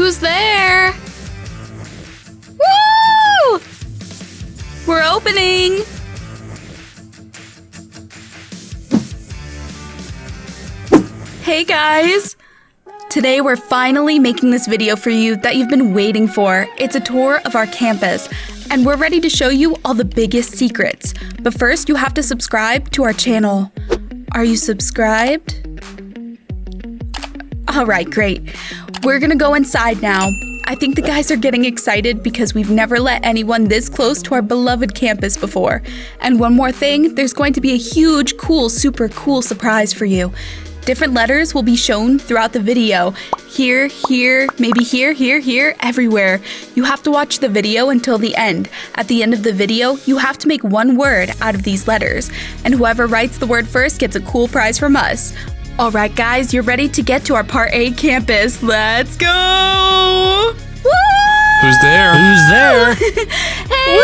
Who's there? Woo! We're opening. Hey guys! Today we're finally making this video for you that you've been waiting for. It's a tour of our campus, and we're ready to show you all the biggest secrets. But first, you have to subscribe to our channel. Are you subscribed? Alright, great. We're gonna go inside now. I think the guys are getting excited because we've never let anyone this close to our beloved campus before. And one more thing, there's going to be a huge, cool, super cool surprise for you. Different letters will be shown throughout the video. Here, here, maybe here, here, here, everywhere. You have to watch the video until the end. At the end of the video, you have to make one word out of these letters. And whoever writes the word first gets a cool prize from us. Alright guys, you're ready to get to our Part A campus. Let's go! Woo! Who's there? Who's there? Hey!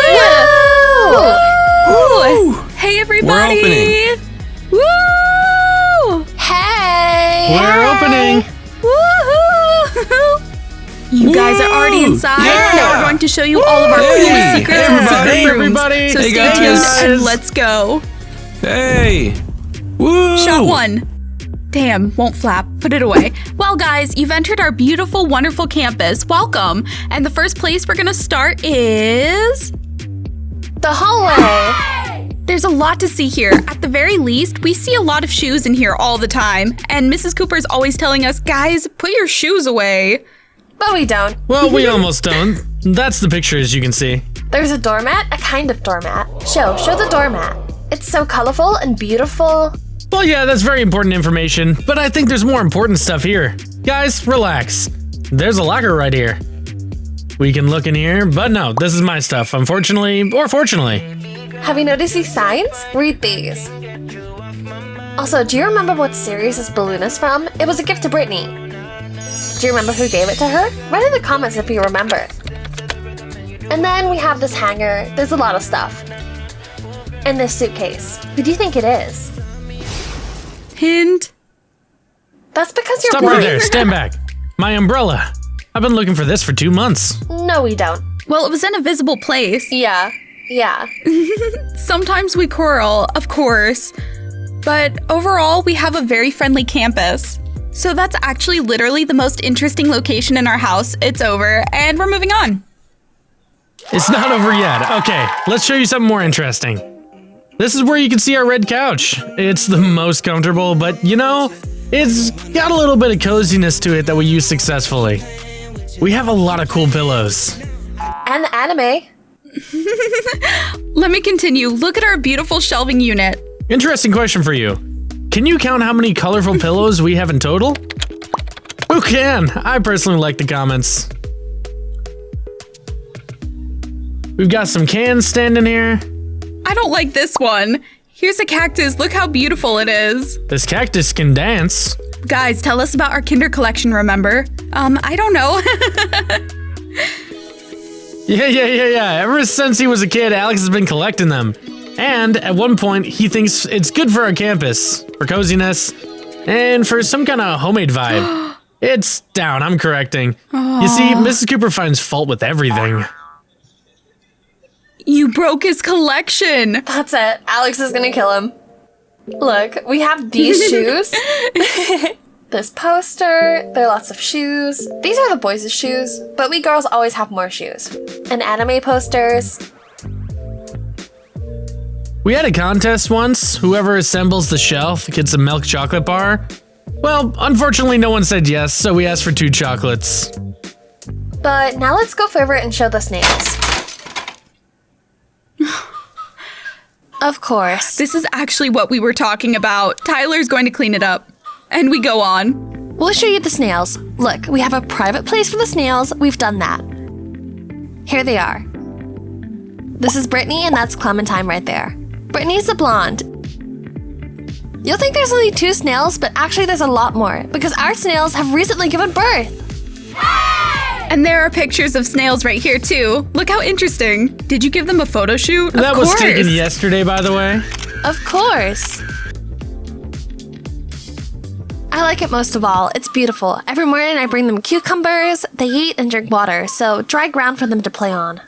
Woo! Woo! Hey everybody! We're opening. Woo! Hey! We're opening. Woohoo! You guys are already inside. Yeah. Now we're going to show you all of our Hey. coolest secrets Hey, and everybody. secret Hey, rooms. everybody. So Hey, stay guys. tuned and let's go. Hey! Woo! Shot one. Damn, won't flap. Put it away. Well, guys, you've entered our beautiful, wonderful campus. Welcome. And the first place we're gonna start is... The hallway! There's a lot to see here. At the very least, we see a lot of shoes in here all the time. And Mrs. Cooper's always telling us, guys, put your shoes away. But we don't. Well, we almost don't. That's the picture, as you can see. There's a doormat, a kind of doormat. Show the doormat. It's so colorful and beautiful. Well, yeah, that's very important information, but I think there's more important stuff here. Guys, relax. There's a locker right here. We can look in here, but no, this is my stuff, unfortunately, or fortunately. Have you noticed these signs? Read these. Also, do you remember what series this balloon is from? It was a gift to Britney. Do you remember who gave it to her? Write in the comments if you remember. And then we have this hanger. There's a lot of stuff. And this suitcase. Who do you think it is? Hint. That's because you're Stop blind. right there, stand back. My umbrella. I've been looking for this for 2 months. No, we don't. Well, it was in a visible place. Yeah. Sometimes we quarrel, of course. But overall, we have a very friendly campus. So that's actually literally the most interesting location in our house. It's over, and we're moving on. It's not over yet. Okay, let's show you something more interesting. This is where you can see our red couch. It's the most comfortable, but you know, it's got a little bit of coziness to it that we use successfully. We have a lot of cool pillows. And the anime. Let me continue. Look at our beautiful shelving unit. Interesting question for you. Can you count how many colorful pillows we have in total? Who can? I personally like the comments. We've got some cans standing here. I don't like this one. Here's a cactus. Look how beautiful it is. This cactus can dance. Guys, tell us about our Kinder collection, remember? I don't know. Yeah. Ever since he was a kid, Alex has been collecting them. And at one point, he thinks it's good for our campus, for coziness, and for some kind of homemade vibe. It's down, I'm correcting. You see, Mrs. Cooper finds fault with everything. You broke his collection. That's it. Alex is gonna kill him. Look, we have these shoes. This poster. There are lots of shoes. These are the boys' shoes, but we girls always have more shoes. And anime posters. We had a contest once. Whoever assembles the shelf gets a milk chocolate bar. Well, unfortunately, no one said yes, so we asked for 2 chocolates. But now let's go further and show the snails. Of course. This is actually what we were talking about. Tyler's going to clean it up. And we go on. We'll show you the snails. Look, we have a private place for the snails. We've done that. Here they are. This is Britney, and that's Clementine right there. Britney's the blonde. You'll think there's only 2 snails, but actually there's a lot more, because our snails have recently given birth. And there are pictures of snails right here too. Look how interesting. Did you give them a photo shoot? That was taken yesterday, by the way. Of course. I like it most of all. It's beautiful. Every morning I bring them cucumbers, they eat and drink water, so dry ground for them to play on.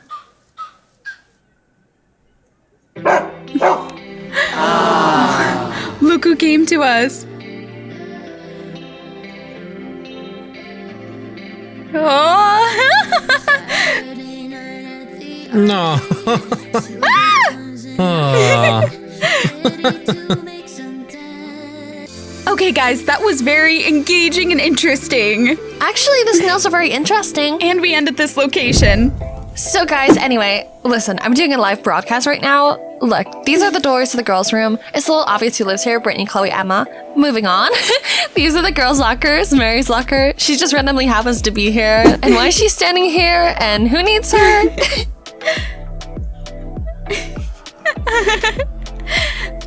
Look who came to us. Oh. No. Aw. Okay, guys, that was very engaging and interesting. Actually, the snails are very interesting. And we end at this location. So guys, anyway, listen, I'm doing a live broadcast right now. Look, these are the doors to the girls' room. It's a little obvious who lives here, Britney, Chloe, Emma. Moving on. These are the girls' lockers, Mary's locker. She just randomly happens to be here. And why is she standing here? And who needs her?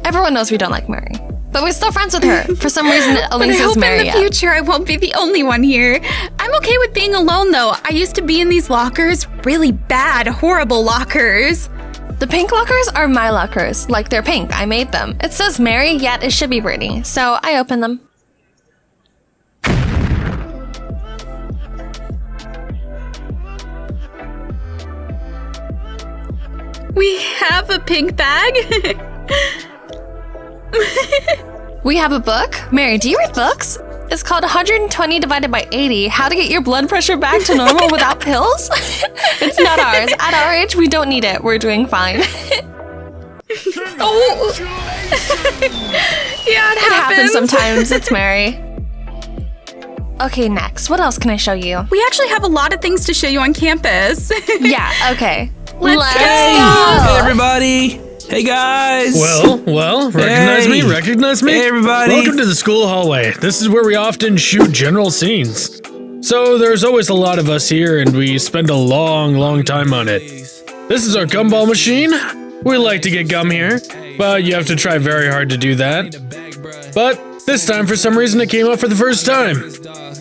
Everyone knows we don't like Mary. But we're still friends with her. For some reason, it only But I says hope Mary. in the future I won't be the only one here. I'm okay with being alone, though. I used to be in these lockers. Really bad, horrible lockers. The pink lockers are my lockers. Like, they're pink. I made them. It says Mary, yet it should be Britney. So I opened them. We have a pink bag. We have a book. Mary, do you read books? It's called 120 divided by 80, How to Get Your Blood Pressure Back to Normal Without Pills. It's not ours. At our age, we don't need it. We're doing fine. Oh. Yeah, It happens sometimes. It's Mary. Okay, next. What else can I show you? We actually have a lot of things to show you on campus. Yeah, okay. Let's go. Hey everybody! Hey guys! Well, recognize me? Hey everybody! Welcome to the school hallway. This is where we often shoot general scenes. So there's always a lot of us here and we spend a long time on it. This is our gumball machine. We like to get gum here, but you have to try very hard to do that. But this time, for some reason, it came up for the first time.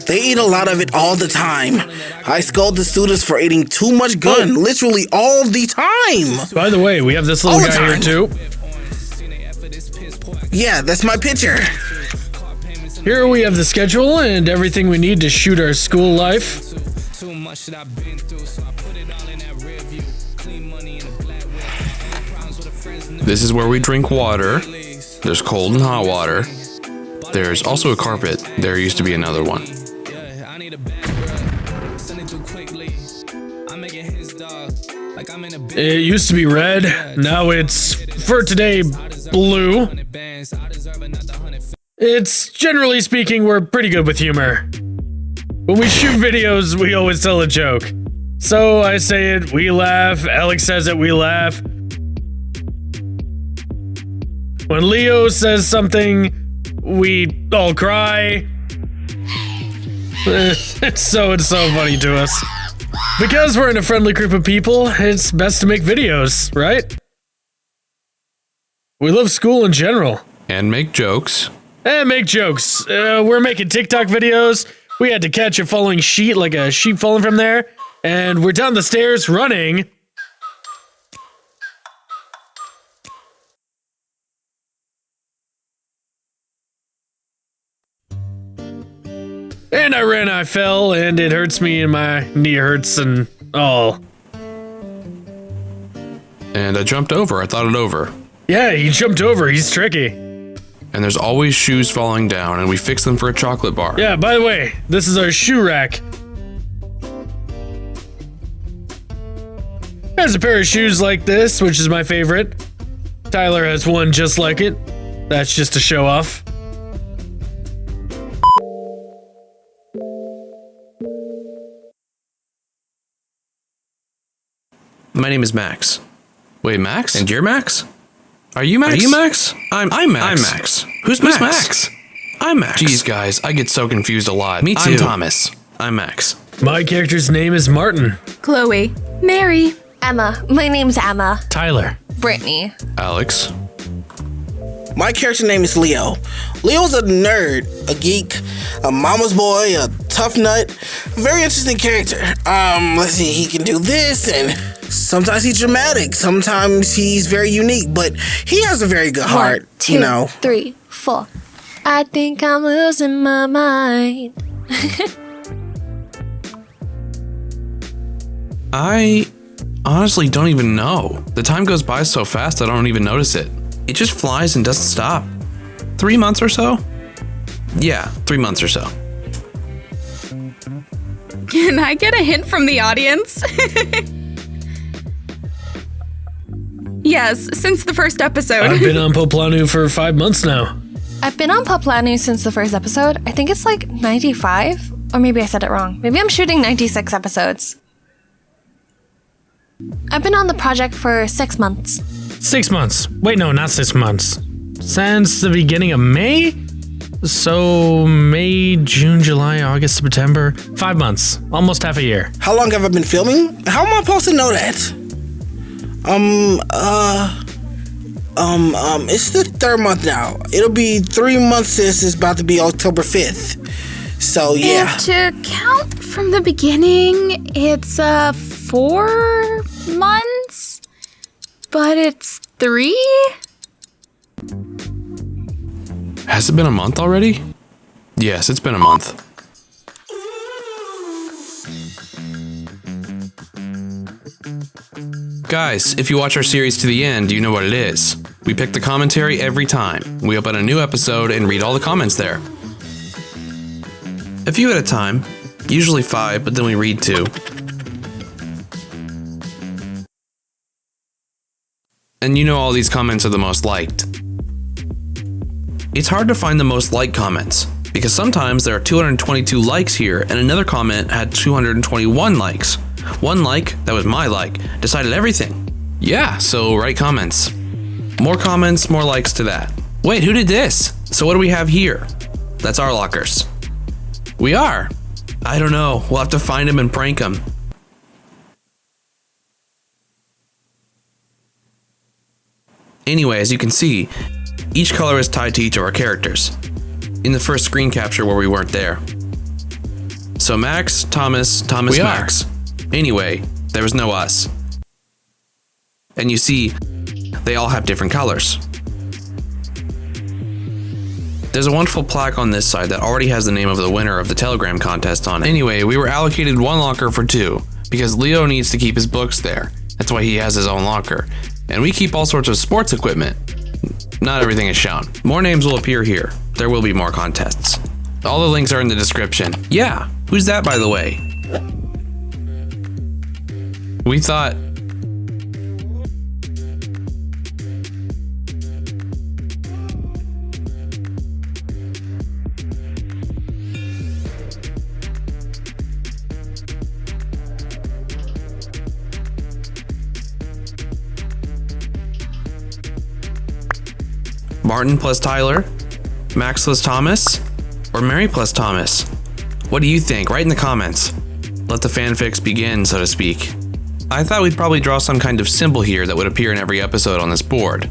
They eat a lot of it all the time. I scold the students for eating too much gum, literally all the time. By the way, we have this little All the guy here time. too. Yeah, that's my picture. Here we have the schedule and everything we need to shoot our school life. This is where we drink water. There's cold and hot water. There's also a carpet. There used to be another one. It used to be red, now it's, for today, blue. It's, generally speaking, we're pretty good with humor. When we shoot videos, we always tell a joke. So I say it, we laugh, Alex says it, we laugh. When Leo says something, we all cry. It's so funny to us. Because we're in a friendly group of people, it's best to make videos, right? We love school in general. And make jokes. And make jokes. We're making TikTok videos. We had to catch a falling sheet, like a sheep falling from there. And we're down the stairs running. And I ran, I fell, and it hurts me, and my knee hurts, and all. And I jumped over. I thought it over. Yeah, he jumped over. He's tricky. And there's always shoes falling down, and we fix them for a chocolate bar. Yeah, by the way, this is our shoe rack. Has a pair of shoes like this, which is my favorite. Tyler has one just like it. That's just to show off. My name is Max. Wait, Max? And you're Max? Are you Max? Are you Max? I'm Max. I'm Max. Who's Max? I'm Max. Jeez, guys, I get so confused a lot. Me too. I'm Thomas. I'm Max. My character's name is Martin. Chloe. Mary. Emma. My name's Emma. Tyler. Brittany. Alex. My character name is Leo. Leo's a nerd, a geek, a mama's boy, a tough nut. Very interesting character. Let's see, he can do this, and sometimes he's dramatic, sometimes he's very unique, but he has a very good heart, 1, 2, you know. 3, 4. I think I'm losing my mind. I honestly don't even know. The time goes by so fast I don't even notice it. It just flies and doesn't stop. 3 months or so? Yeah, 3 months or so. Can I get a hint from the audience? Yes, since the first episode. I've been on Poplanu for 5 months now. I've been on Poplanu since the first episode. I think it's like 95, or maybe I said it wrong. Maybe I'm shooting 96 episodes. I've been on the project for 6 months. 6 months. Wait, no, not 6 months. Since the beginning of May? So, May, June, July, August, September. 5 months. Almost half a year. How long have I been filming? How am I supposed to know that? It's the 3rd month now. It'll be 3 months since it's about to be October 5th. So, yeah. If to count from the beginning, it's 4 months, but it's 3? Has it been a month already? Yes, it's been a month. Guys, if you watch our series to the end, you know what it is. We pick the commentary every time. We open a new episode and read all the comments there. A few at a time, usually 5, but then we read 2. And you know all these comments are the most liked. It's hard to find the most liked comments, because sometimes there are 222 likes here and another comment had 221 likes. One like, that was my like, decided everything. Yeah, so write comments. More comments, more likes to that. Wait, who did this? So what do we have here? That's our lockers. We are. I don't know, we'll have to find them and prank them. Anyway, as you can see, each color is tied to each of our characters. In the first screen capture where we weren't there. So Max, Thomas, Max. Anyway, there was no us. And you see, they all have different colors. There's a wonderful plaque on this side that already has the name of the winner of the Telegram contest on it. Anyway, we were allocated 1 locker for 2, because Leo needs to keep his books there. That's why he has his own locker. And we keep all sorts of sports equipment. Not everything is shown. More names will appear here. There will be more contests. All the links are in the description. Yeah, who's that by the way? We thought... Martin plus Tayler, Max plus Thomas, or Mary plus Thomas? What do you think? Write in the comments. Let the fanfics begin, so to speak. I thought we'd probably draw some kind of symbol here that would appear in every episode on this board.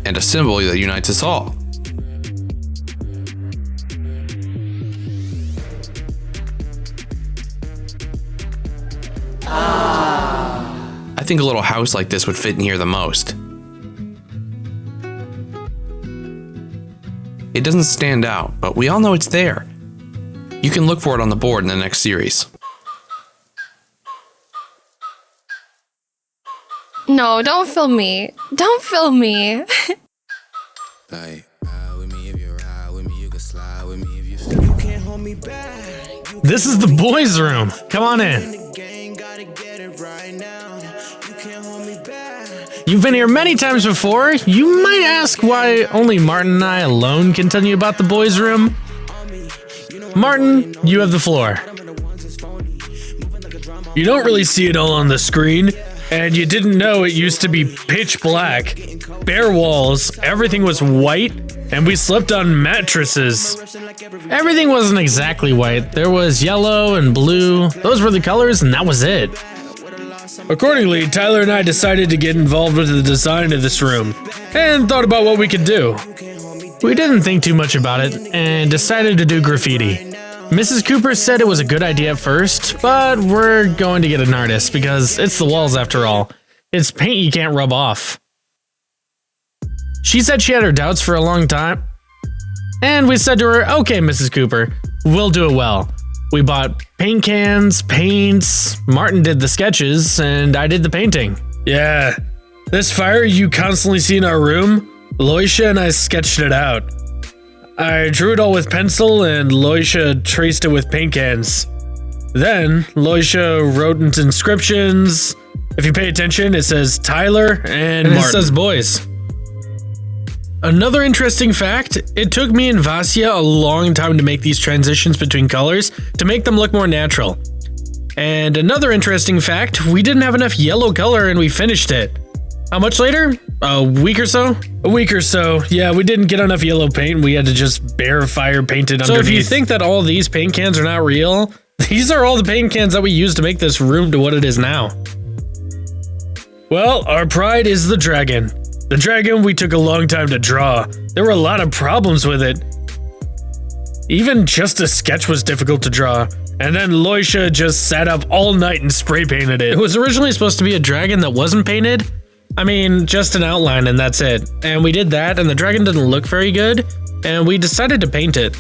And a symbol that unites us all. I think a little house like this would fit in here the most. It doesn't stand out, but we all know it's there. You can look for it on the board in the next series. No, don't film me. Don't film me. This is the boys' room. Come on in. You've been here many times before. You might ask why only Martin and I alone can tell you about the boys' room. Martin, you have the floor. You don't really see it all on the screen, and you didn't know it used to be pitch black. Bare walls, everything was white, and we slept on mattresses. Everything wasn't exactly white. There was yellow and blue. Those were the colors, and that was it. Accordingly, Tayler and I decided to get involved with the design of this room, and thought about what we could do. We didn't think too much about it, and decided to do graffiti. Mrs. Cooper said it was a good idea at first, but we're going to get an artist, because it's the walls after all. It's paint you can't rub off. She said she had her doubts for a long time. And we said to her, okay, Mrs. Cooper, we'll do it well. We bought paint cans, paints, Martin did the sketches, and I did the painting. Yeah, this fire you constantly see in our room, Loisha and I sketched it out. I drew it all with pencil and Loisha traced it with paint cans. Then, Loisha wrote into inscriptions. If you pay attention, it says Tayler and Martin. It says boys. Another interesting fact, it took me and Vasya a long time to make these transitions between colors to make them look more natural. And another interesting fact, we didn't have enough yellow color and we finished it. How much later? A week or so? A week or so. Yeah, we didn't get enough yellow paint. We had to just bare fire paint it underneath. So if you think that all these paint cans are not real, these are all the paint cans that we used to make this room to what it is now. Well, our pride is the dragon. The dragon we took a long time to draw. There were a lot of problems with it. Even just a sketch was difficult to draw. And then Loisha just sat up all night and spray painted it. It was originally supposed to be a dragon that wasn't painted. I mean, just an outline and that's it. And we did that and the dragon didn't look very good. And we decided to paint it.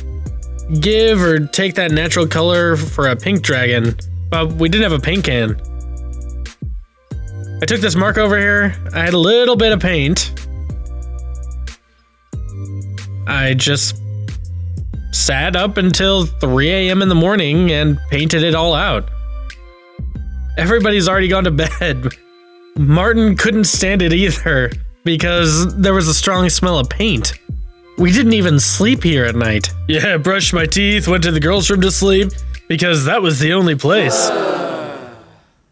Give or take that natural color for a pink dragon. But we didn't have a paint can. I took this mark over here, I had a little bit of paint. I just sat up until 3 a.m. in the morning and painted it all out. Everybody's already gone to bed. Martin couldn't stand it either because there was a strong smell of paint. We didn't even sleep here at night. Yeah, brushed my teeth, went to the girls' room to sleep because that was the only place.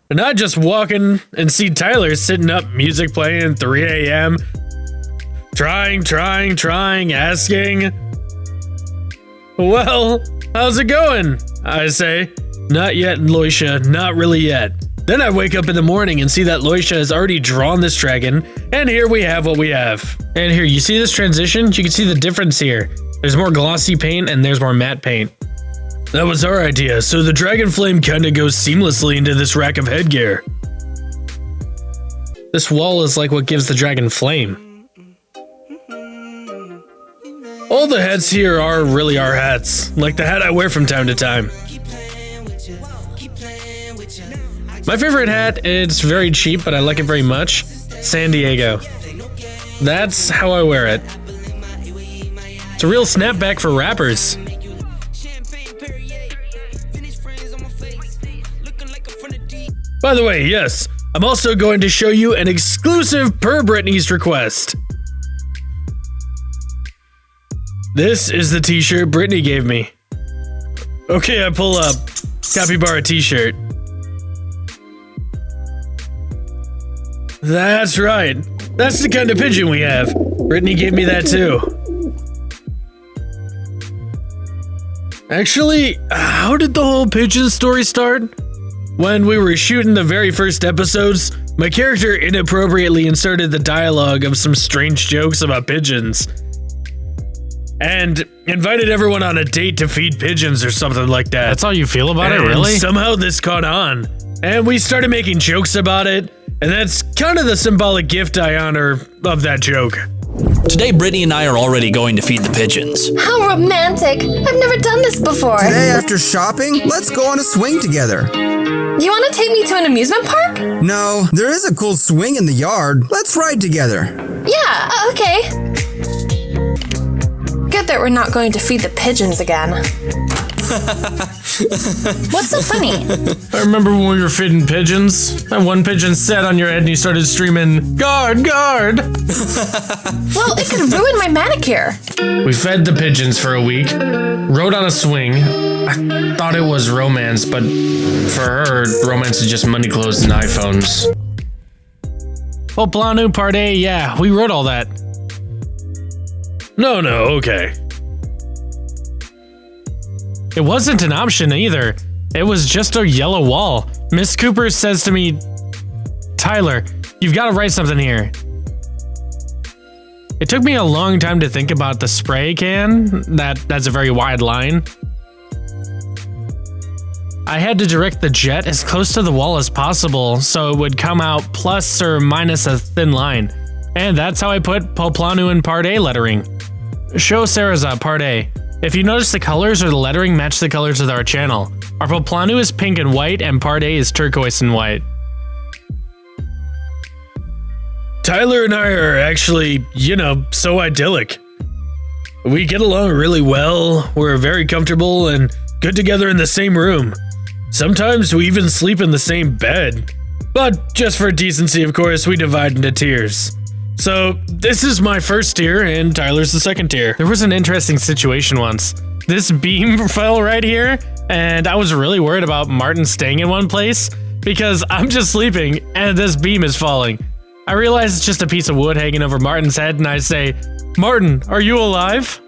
And I just walk in and see Tayler sitting up, music playing, 3 a.m. Trying, asking. Well, how's it going? I say. Not yet, Loisha, not really yet. Then I wake up in the morning and see that Loisha has already drawn this dragon, and here we have what we have. And here, you see this transition? You can see the difference here. There's more glossy paint and there's more matte paint. That was our idea, so the dragon flame kinda goes seamlessly into this rack of headgear. This wall is like what gives the dragon flame. All the hats here are really our hats, like the hat I wear from time to time. My favorite hat, it's very cheap, but I like it very much, San Diego. That's how I wear it. It's a real snapback for rappers. By the way, yes, I'm also going to show you an exclusive per Britney's request. This is the t-shirt Britney gave me. Okay, I pull up. Capybara t-shirt. That's right. That's the kind of pigeon we have. Britney gave me that too. Actually, how did the whole pigeon story start? When we were shooting the very first episodes, my character inappropriately inserted the dialogue of some strange jokes about pigeons. And invited everyone on a date to feed pigeons or something like that. That's how you feel about it, really? Somehow this caught on. And we started making jokes about it, and that's kind of the symbolic gift I honor of that joke. Today, Britney and I are already going to feed the pigeons. How romantic! I've never done this before. Today, after shopping, let's go on a swing together. You want to take me to an amusement park? No, there is a cool swing in the yard. Let's ride together. Yeah, okay. Good that we're not going to feed the pigeons again. What's so funny? I remember when we were feeding pigeons, and one pigeon sat on your head and you started screaming, "Guard, guard!" Well, it could ruin my manicure. We fed the pigeons for a week, rode on a swing. I thought it was romance, but for her, romance is just money clothes and iPhones. Well, Planu Part A, yeah, we wrote all that. No, okay. It wasn't an option either. It was just a yellow wall. Miss Cooper says to me, "Tayler, you've got to write something here." It took me a long time to think about the spray can. That's a very wide line. I had to direct the jet as close to the wall as possible so it would come out plus or minus a thin line. And that's how I put Poplanu in Part A lettering. Show Sarah's Part A. If you notice the colors or the lettering match the colors of our channel. Our Poplanu is pink and white, and Part A is turquoise and white. Tyler and I are actually, so idyllic. We get along really well, we're very comfortable, and good together in the same room. Sometimes we even sleep in the same bed. But just for decency, of course, we divide into tiers. So, this is my first tier, and Tyler's the second tier. There was an interesting situation once. This beam fell right here, and I was really worried about Martin staying in one place, because I'm just sleeping, and this beam is falling. I realize it's just a piece of wood hanging over Martin's head, and I say, "Martin, are you alive?"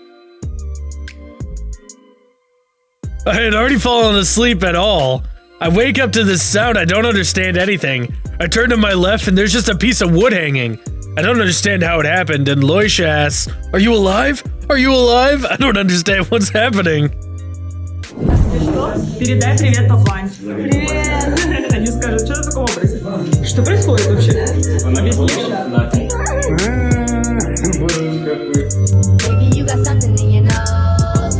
I had already fallen asleep at all. I wake up to this sound, I don't understand anything. I turn to my left and there's just a piece of wood hanging. I don't understand how it happened, and Loisha asks, "Are you alive? Are you alive?" I don't understand what's happening. Передай привет папань. Привет. Они скажут, что ты в таком образе? Что происходит вообще? Объяснишь? Baby, you got something in your nose.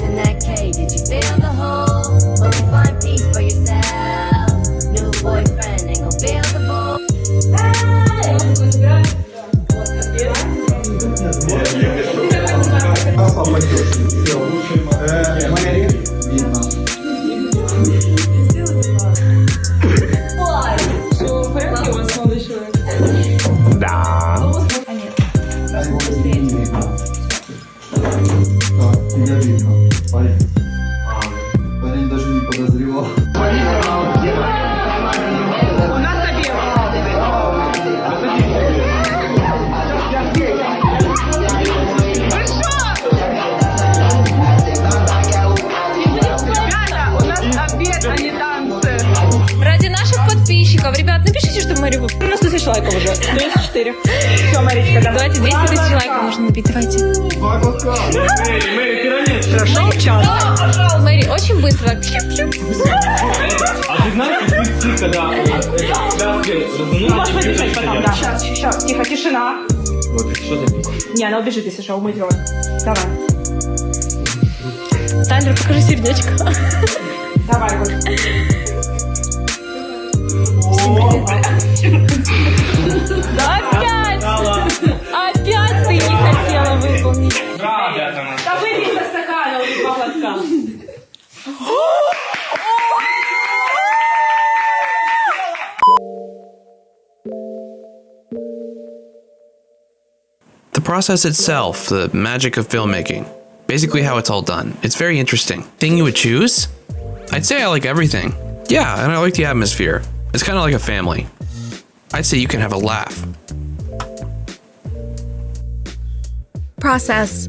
In that cave, did you feel the hole? Hope you find peace for yourself. New boyfriend ain't gon' feel the ball. Парень даже не подозревал. У нас обед. Вы что? Ребята, у нас обед, а не танцы. Ради наших подписчиков, ребят, напишите, что Мэри выпустила. У нас 1000 лайков уже. 204. Все, Маричка, давайте 200 тысяч лайков нужно набить. Давайте. Мэри, пирамид. Хорошо, час. Мэри, очень быстро. А ты знаешь, когда можешь побежать потом, да. Сейчас, тихо, тишина. Вот, что за... Не, она убежит, если что, умыть рот. Давай. Тайлер, покажи сердечко. Давай, вот. Да опять! Опять ты не хотела выполнить. Да выпей со стакана, уже 2 глотка. The process itself, the magic of filmmaking, basically how it's all done. It's very interesting. Thing you would choose? I'd say I like everything. Yeah, and I like the atmosphere. It's kind of like a family. I'd say you can have a laugh. Process.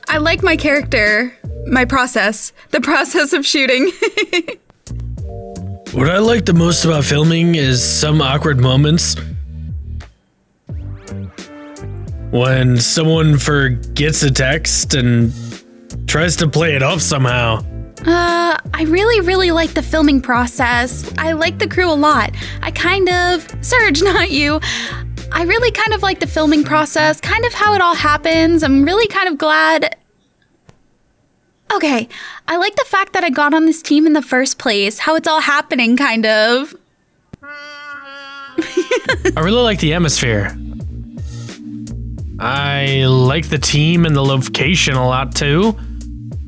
I like my character. My process. The process of shooting. What I like the most about filming is some awkward moments. When someone forgets a text and tries to play it off somehow. I really like the filming process. I like the crew a lot. Serge, not you. I really kind of like the filming process, kind of how it all happens. I'm really kind of glad. Okay, I like the fact that I got on this team in the first place, how it's all happening, kind of. I really like the atmosphere. I like the team and the location a lot too.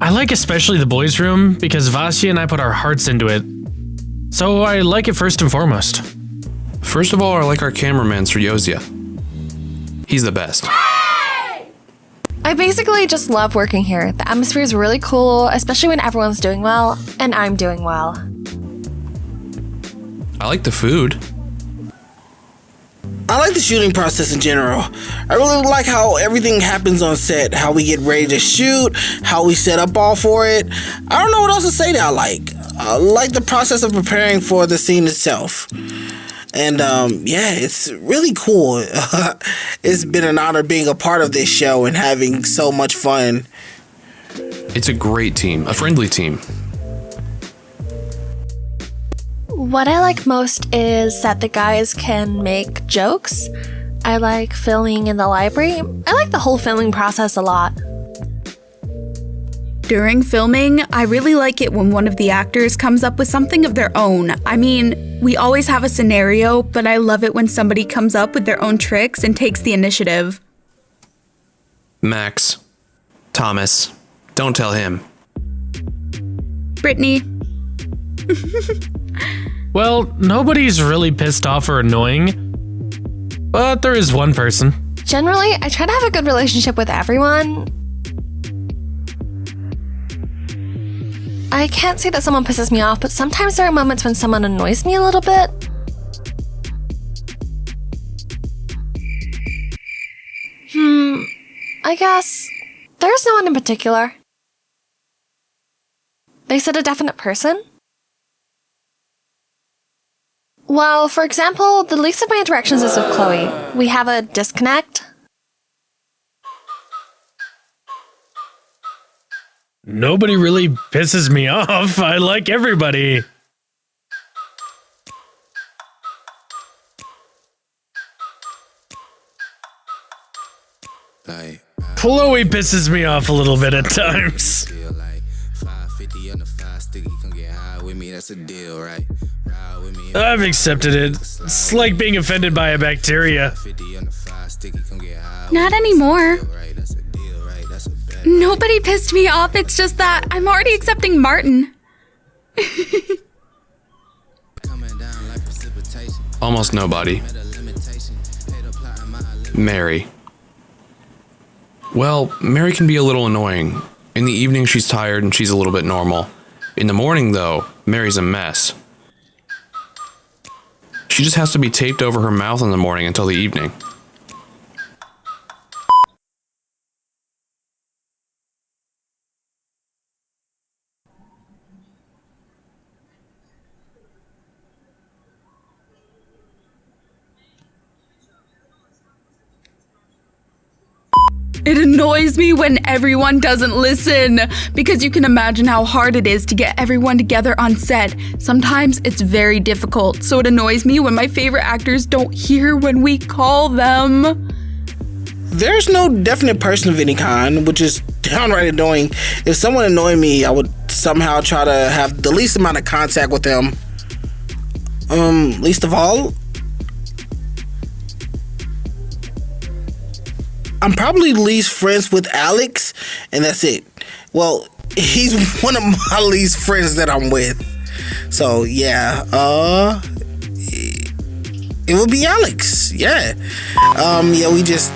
I like especially the boys' room because Vasya and I put our hearts into it. So I like it first and foremost. First of all, I like our cameraman, Sryozia. He's the best. I basically just love working here. The atmosphere is really cool, especially when everyone's doing well, and I'm doing well. I like the food. I like the shooting process in general. I really like how everything happens on set, how we get ready to shoot, how we set up all for it. I don't know what else to say that I like. I like the process of preparing for the scene itself. And yeah, it's really cool. It's been an honor being a part of this show and having so much fun. It's a great team, a friendly team. What I like most is that the guys can make jokes. I like filming in the library. I like the whole filming process a lot. During filming, I really like it when one of the actors comes up with something of their own. I mean, we always have a scenario, but I love it when somebody comes up with their own tricks and takes the initiative. Max. Thomas. Don't tell him. Britney. Well, nobody's really pissed off or annoying, but there is one person. Generally, I try to have a good relationship with everyone. I can't say that someone pisses me off, but sometimes there are moments when someone annoys me a little bit. I guess there's no one in particular. They said a definite person? Well, for example, the least of my interactions is with Chloe. We have a disconnect. Nobody really pisses me off. I like everybody. Chloe pisses me off a little bit at times. I've accepted it. It's like being offended by a bacteria. Not anymore. Nobody pissed me off, it's just that I'm already accepting Martin. Almost nobody. Mary. Well, Mary can be a little annoying. In the evening, she's tired and she's a little bit normal. In the morning, though, Mary's a mess. She just has to be taped over her mouth in the morning until the evening. It annoys me when everyone doesn't listen, because you can imagine how hard it is to get everyone together on set. Sometimes it's very difficult, so it annoys me when my favorite actors don't hear when we call them. There's no definite person of any kind, which is downright annoying. If someone annoyed me, I would somehow try to have the least amount of contact with them. Least of all, I'm probably least friends with Alex, and that's it. Well, he's one of my least friends that I'm with. So, yeah, it would be Alex, yeah. Yeah, we just...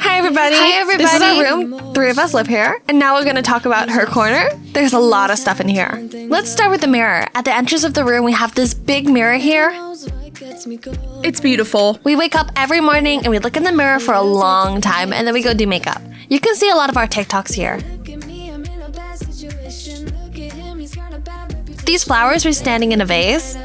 Hi everybody. This is our room. 3 of us live here, and now we're going to talk about her corner. There's a lot of stuff in here. Let's start with the mirror. At the entrance of the room, we have this big mirror here. It's beautiful. We wake up every morning and we look in the mirror for a long time, and then we go do makeup. You can see a lot of our TikToks here. These flowers were standing in a vase.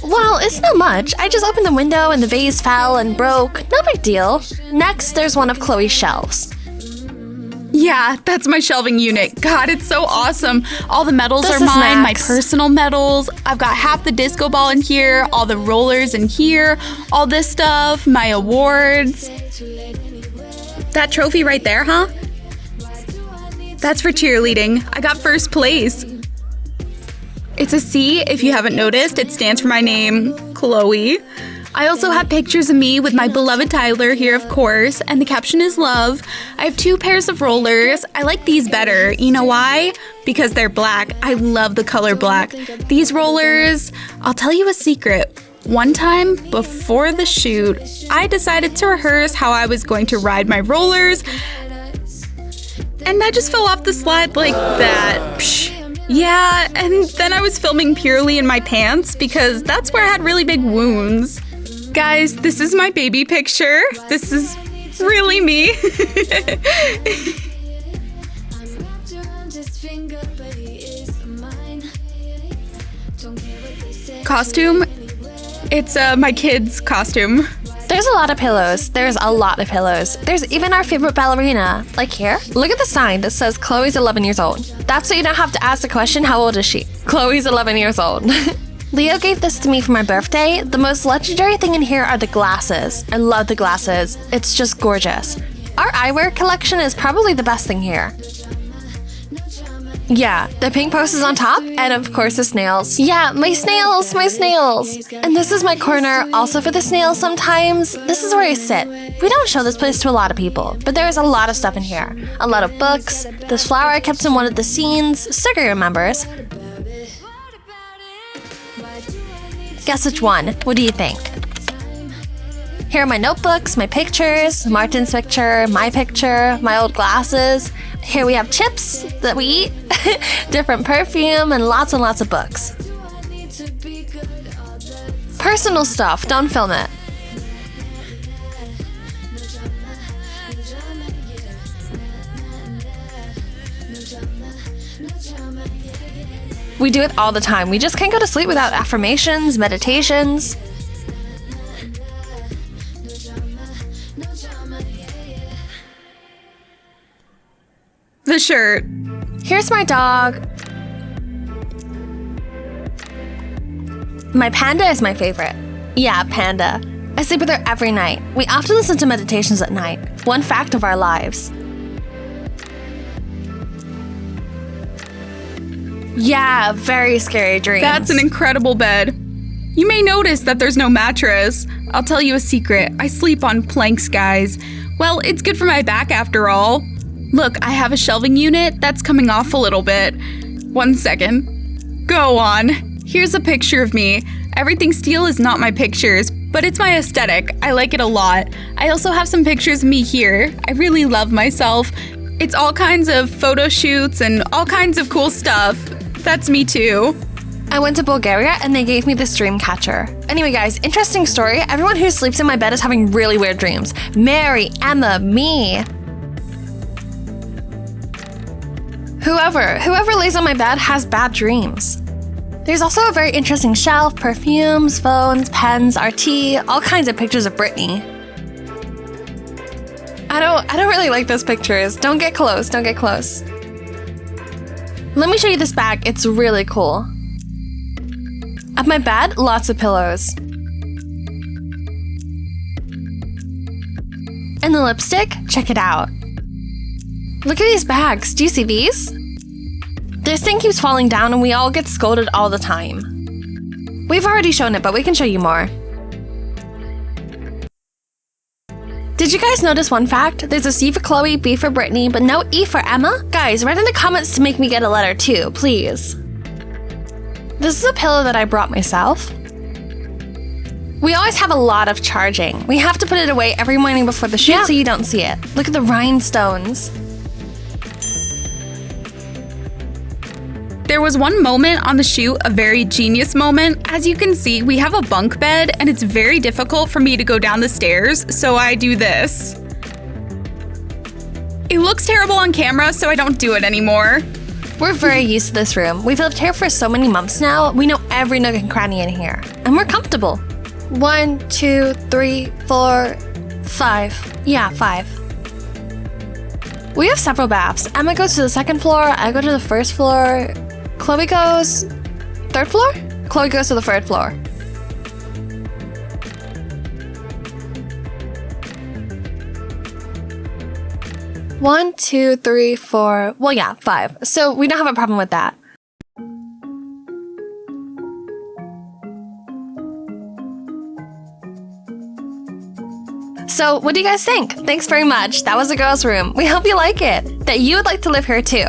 Well, it's not much. I just opened the window and the vase fell and broke. No big deal. Next, there's one of Chloe's shelves. Yeah, that's my shelving unit. God, it's so awesome. All the medals are mine, my personal medals. I've got half the disco ball in here, all the rollers in here, all this stuff, my awards. That trophy right there, huh? That's for cheerleading. I got first place. It's a C, if you haven't noticed. It stands for my name, Chloe. I also have pictures of me with my beloved Tayler here, of course, and the caption is love. I have 2 pairs of rollers. I like these better. You know why? Because they're black. I love the color black. These rollers, I'll tell you a secret. One time, before the shoot, I decided to rehearse how I was going to ride my rollers, and I just fell off the slide like that. Psh. Yeah, and then I was filming purely in my pants because that's where I had really big wounds. Guys, this is my baby picture. This is really me. Costume? It's my kid's costume. There's a lot of pillows. There's a lot of pillows. There's even our favorite ballerina. Like here, look at the sign that says Chloe's 11 years old. That's so you don't have to ask the question, how old is she? Chloe's 11 years old. Leo gave this to me for my birthday. The most legendary thing in here are the glasses. I love the glasses. It's just gorgeous. Our eyewear collection is probably the best thing here. Yeah, the pink post is on top, and of course the snails. Yeah, my snails, my snails. And this is my corner, also for the snails sometimes. This is where I sit. We don't show this place to a lot of people, but there is a lot of stuff in here. A lot of books. This flower I kept in one of the scenes. Sugar remembers. Guess which one? What do you think? Here are my notebooks, my pictures, Martin's picture, my old glasses. Here we have chips that we eat, different perfume, and lots of books. Personal stuff, don't film it. We do it all the time. We just can't go to sleep without affirmations, meditations. The shirt. Here's my dog. My panda is my favorite. Yeah, Panda. I sleep with her every night. We often listen to meditations at night. One fact of our lives. Yeah, very scary dreams. That's an incredible bed. You may notice that there's no mattress. I'll tell you a secret. I sleep on planks, guys. Well, it's good for my back after all. Look, I have a shelving unit that's coming off a little bit. 1 second. Go on. Here's a picture of me. Everything steel is not my pictures, but it's my aesthetic. I like it a lot. I also have some pictures of me here. I really love myself. It's all kinds of photo shoots and all kinds of cool stuff. That's me too. I went to Bulgaria and they gave me this dream catcher. Anyway guys, interesting story. Everyone who sleeps in my bed is having really weird dreams. Mary, Emma, me. Whoever lays on my bed has bad dreams. There's also a very interesting shelf, perfumes, phones, pens, RT, all kinds of pictures of Britney. I don't really like those pictures. Don't get close, don't get close. Let me show you this bag, it's really cool. At my bed, lots of pillows. And the lipstick, check it out. Look at these bags. Do you see these? This thing keeps falling down and we all get scolded all the time. We've already shown it, but we can show you more. Did you guys notice one fact? There's a C for Chloe, B for Britney, but no E for Emma? Guys, write in the comments to make me get a letter too, please. This is a pillow that I brought myself. We always have a lot of charging. We have to put it away every morning before the shoot so you don't see it. Look at the rhinestones. There was one moment on the shoot, a very genius moment. As you can see, we have a bunk bed and it's very difficult for me to go down the stairs, so I do this. It looks terrible on camera, so I don't do it anymore. We're very used to this room. We've lived here for so many months now, we know every nook and cranny in here. And we're comfortable. 1, 2, 3, 4, 5. Yeah, 5. We have several baths. Emma goes to the 2nd floor, I go to the 1st floor. Chloe goes 3rd floor? Chloe goes to the 3rd floor. One, 2, 3, 4. Well, yeah, 5. So we don't have a problem with that. So what do you guys think? Thanks very much. That was the girls' room. We hope you like it. That you would like to live here too.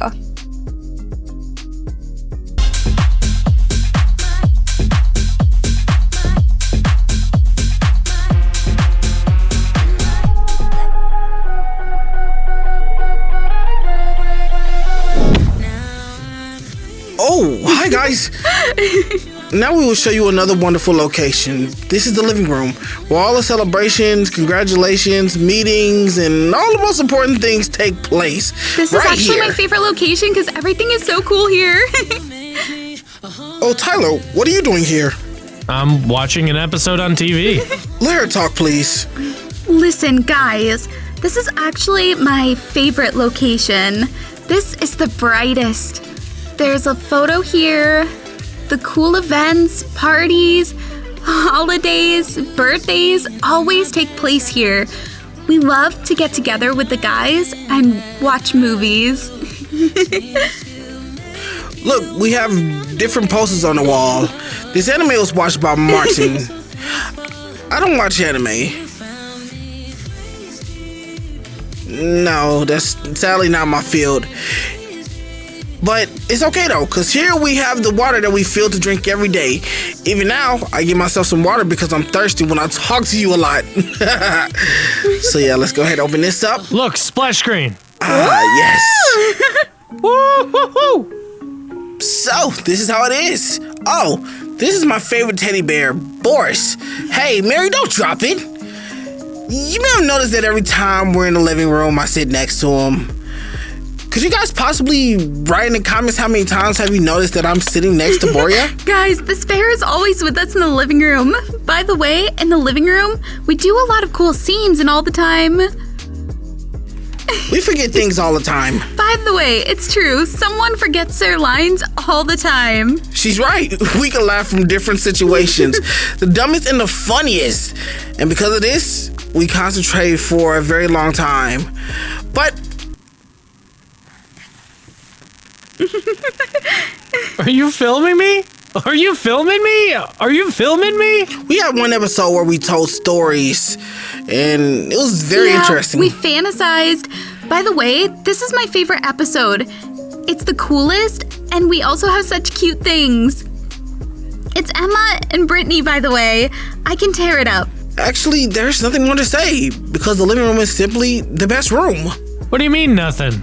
Oh, hi guys. Now we will show you another wonderful location. This is the living room, where all the celebrations, congratulations, meetings, and all the most important things take place. This is actually my favorite location because everything is so cool here. Oh, Tyler, what are you doing here? I'm watching an episode on TV. Let her talk, please. Listen, guys, this is actually my favorite location. This is the brightest. There's a photo here. The cool events, parties, holidays, birthdays always take place here. We love to get together with the guys and watch movies. Look, we have different posters on the wall. This anime was watched by Martin. I don't watch anime. No, that's sadly not my field. But it's okay though, because here we have the water that we fill to drink every day. Even now, I give myself some water because I'm thirsty when I talk to you a lot. So yeah, let's go ahead and open this up. Look, splash screen. Yes. Woo-hoo-hoo. So, this is how it is. Oh, this is my favorite teddy bear, Boris. Hey, Mary, don't drop it. You may have noticed that every time we're in the living room, I sit next to him. Could you guys possibly write in the comments how many times have you noticed that I'm sitting next to Boria? Guys, this bear is always with us in the living room. By the way, in the living room, we do a lot of cool scenes and all the time. We forget things all the time. By the way, it's true. Someone forgets their lines all the time. She's right. We can laugh from different situations. The dumbest and the funniest. And because of this, we concentrate for a very long time. But Are you filming me? Are you filming me? Are you filming me? we had one episode where we told stories, and it was very interesting. We fantasized. By the way, this is my favorite episode. It's the coolest, and we also have such cute things. It's Emma and Britney, by the way. I can tear it up. Actually, there's nothing more to say, because the living room is simply the best room. What do you mean nothing?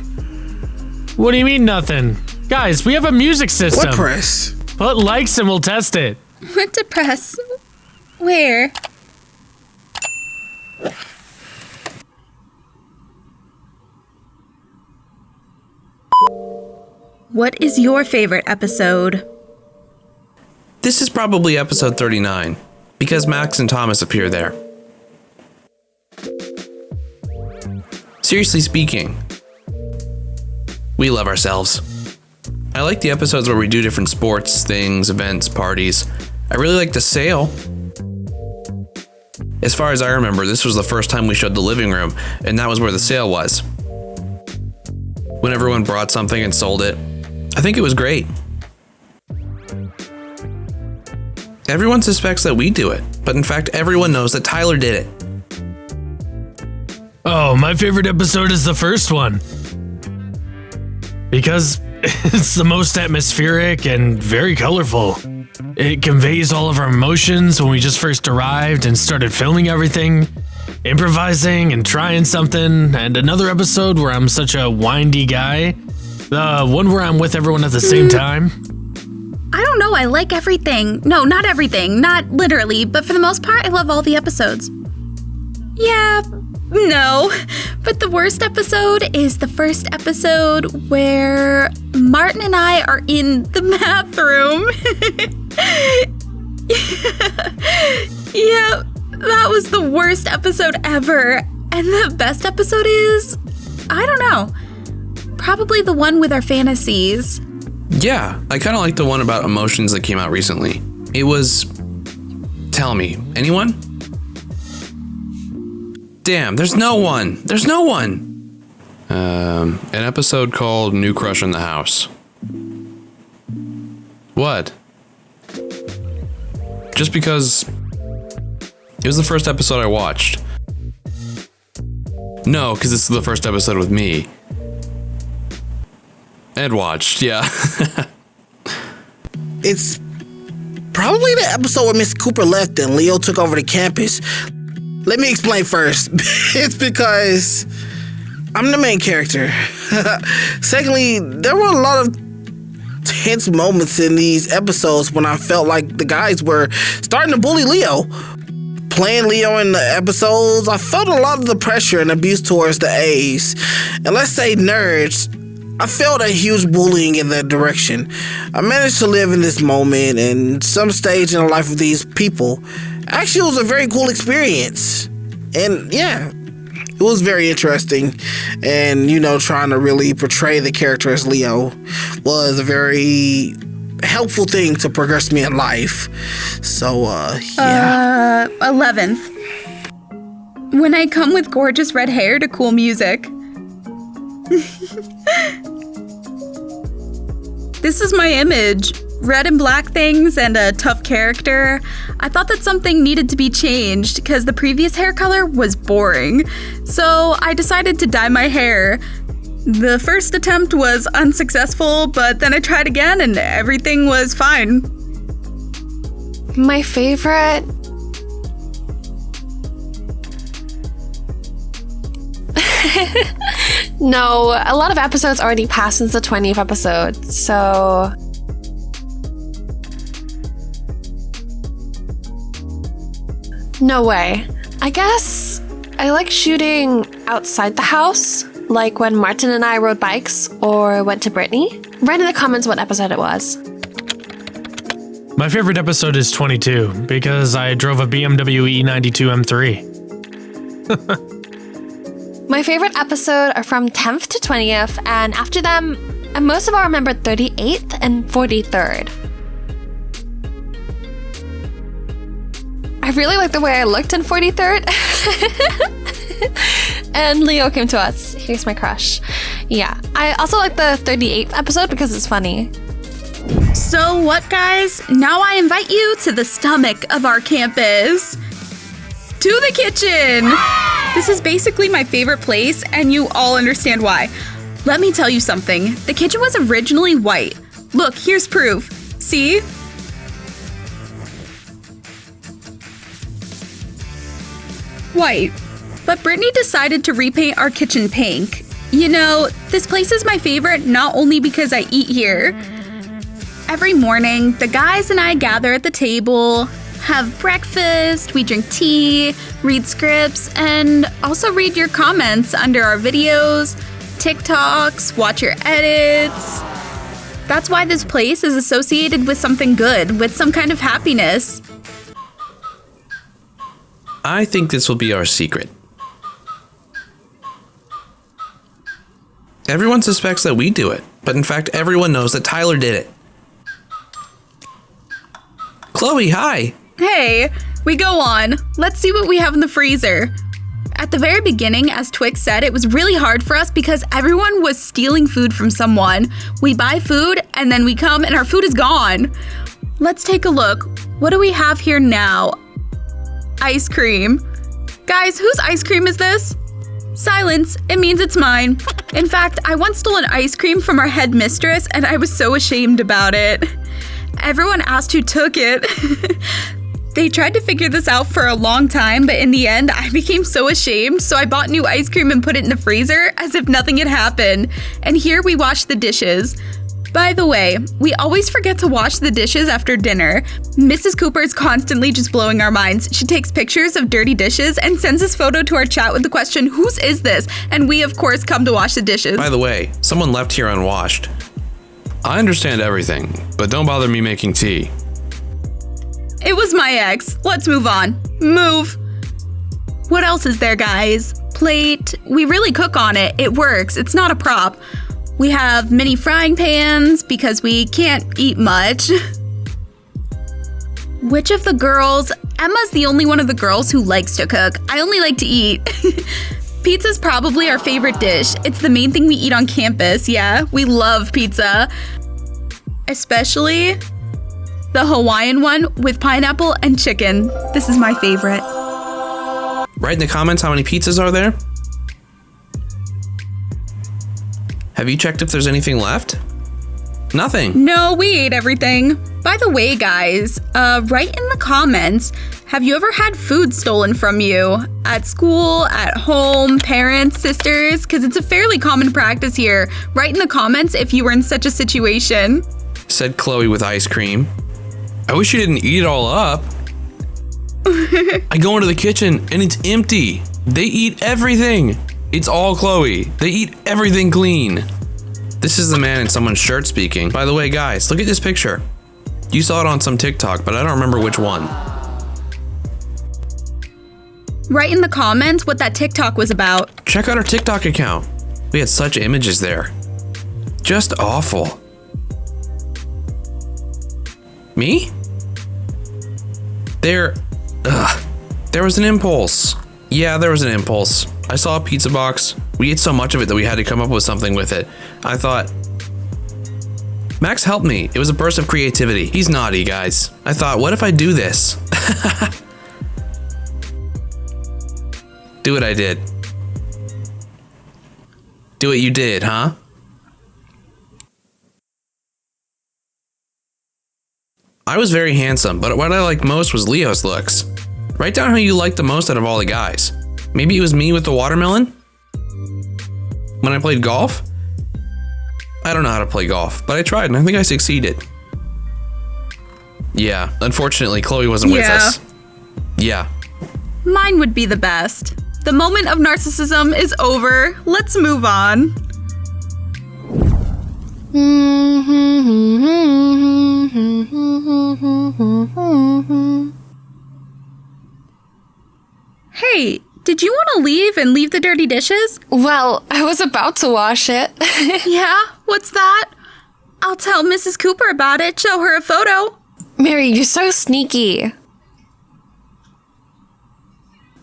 What do you mean nothing? Guys, we have a music system. What press? Put likes and we'll test it. What to press? Where? What is your favorite episode? This is probably episode 39, because Max and Thomas appear there. Seriously speaking, we love ourselves. I like the episodes where we do different sports, things, events, parties. I really like the sale. As far as I remember, this was the first time we showed the living room, and that was where the sale was. When everyone brought something and sold it, I think it was great. Everyone suspects that we do it, but in fact, everyone knows that Tayler did it. Oh, my favorite episode is the first one. Because it's the most atmospheric and very colorful. It conveys all of our emotions when we just first arrived and started filming everything, improvising and trying something, and another episode where I'm such a windy guy. The one where I'm with everyone at the same time. I don't know, I like everything. No, not everything, not literally, but for the most part, I love all the episodes. Yeah, no, but the worst episode is the first episode where Martin and I are in the bathroom. Yeah, that was the worst episode ever. And the best episode is, I don't know, probably the one with our fantasies. Yeah, I kind of like the one about emotions that came out recently. It was... Tell me, anyone? Damn, there's no one. There's no one. An episode called New Crush in the House. What? Just because it was the first episode I watched. No, because this is the first episode with me. And watched, yeah. It's probably the episode where Miss Cooper left and Leo took over the campus. Let me explain first. It's because I'm the main character. Secondly, there were a lot of tense moments in these episodes when I felt like the guys were starting to bully Leo. Playing Leo in the episodes, I felt a lot of the pressure and abuse towards the A's. And let's say nerds, I felt a huge bullying in that direction. I managed to live in this moment and some stage in the life of these people. Actually, it was a very cool experience. And yeah, it was very interesting. And, trying to really portray the character as Leo was a very helpful thing to progress me in life. So, yeah. 11th. When I come with gorgeous red hair to cool music. This is my image. Red and black things and a tough character. I thought that something needed to be changed because the previous hair color was boring. So I decided to dye my hair. The first attempt was unsuccessful, but then I tried again and everything was fine. My favorite... No, a lot of episodes already passed since the 20th episode, so... No way. I guess I like shooting outside the house, like when Martin and I rode bikes or went to Britney. Write in the comments what episode it was. My favorite episode is 22 because I drove a BMW E92 M3. My favorite episode are from 10th to 20th, and after them, most of all remember 38th and 43rd. I really like the way I looked in 43rd. And Leo came to us. Here's my crush. Yeah, I also like the 38th episode because it's funny. So what, guys? Now I invite you to the stomach of our campus. To the kitchen! This is basically my favorite place, and you all understand why. Let me tell you something. The kitchen was originally white. Look, here's proof. See? White. But Britney decided to repaint our kitchen pink. This place is my favorite not only because I eat here. Every morning, the guys and I gather at the table, have breakfast, we drink tea, read scripts, and also read your comments under our videos, TikToks, watch your edits. That's why this place is associated with something good, with some kind of happiness. I think this will be our secret. Everyone suspects that we do it, but in fact everyone knows that Tayler did it. Chloe, hi! Hey, we go on. Let's see what we have in the freezer. At the very beginning, as Twix said, it was really hard for us because everyone was stealing food from someone. We buy food and then we come and our food is gone. Let's take a look. What do we have here now? Ice cream. Guys, whose ice cream is this? Silence, it means it's mine. In fact, I once stole an ice cream from our headmistress and I was so ashamed about it. Everyone asked who took it. They tried to figure this out for a long time, but in the end, I became so ashamed, so I bought new ice cream and put it in the freezer as if nothing had happened. And here we wash the dishes. By the way, we always forget to wash the dishes after dinner. Mrs. Cooper is constantly just blowing our minds. She takes pictures of dirty dishes and sends this photo to our chat with the question, whose is this? And we, of course, come to wash the dishes. By the way, someone left here unwashed. I understand everything, but don't bother me making tea. It was my ex. Let's move on. Move. What else is there, guys? Plate. We really cook on it. It works. It's not a prop. We have mini frying pans because we can't eat much. Which of the girls? Emma's the only one of the girls who likes to cook. I only like to eat. Pizza's probably our favorite dish. It's the main thing we eat on campus. Yeah, we love pizza. Especially the Hawaiian one with pineapple and chicken. This is my favorite. Write in the comments how many pizzas are there. Have you checked if there's anything left? Nothing. No, we ate everything. By the way, guys, write in the comments, have you ever had food stolen from you? At school, at home, parents, sisters? Because it's a fairly common practice here. Write in the comments if you were in such a situation. Said Chloe with ice cream. I wish you didn't eat it all up. I go into the kitchen and it's empty. They eat everything. It's all Chloe. They eat everything clean. This is the man in someone's shirt speaking. By the way, guys, look at this picture. You saw it on some TikTok, but I don't remember which one. Write in the comments what that TikTok was about. Check out our TikTok account. We had such images there. Just awful. Me? There was an impulse. Yeah, there was an impulse. I saw a pizza box. We ate so much of it that we had to come up with something with it. I thought, Max helped me. It was a burst of creativity. He's naughty, guys. I thought, what if I do this? Do what I did. Do what you did, huh? I was very handsome, but what I liked most was Leo's looks. Write down who you liked the most out of all the guys. Maybe it was me with the watermelon? When I played golf? I don't know how to play golf, but I tried and I think I succeeded. Yeah, unfortunately, Chloe wasn't with us. Yeah. Mine would be the best. The moment of narcissism is over. Let's move on. Hey, did you want to leave and leave the dirty dishes? Well, I was about to wash it. Yeah? What's that? I'll tell Mrs. Cooper about it, show her a photo. Mary, you're so sneaky.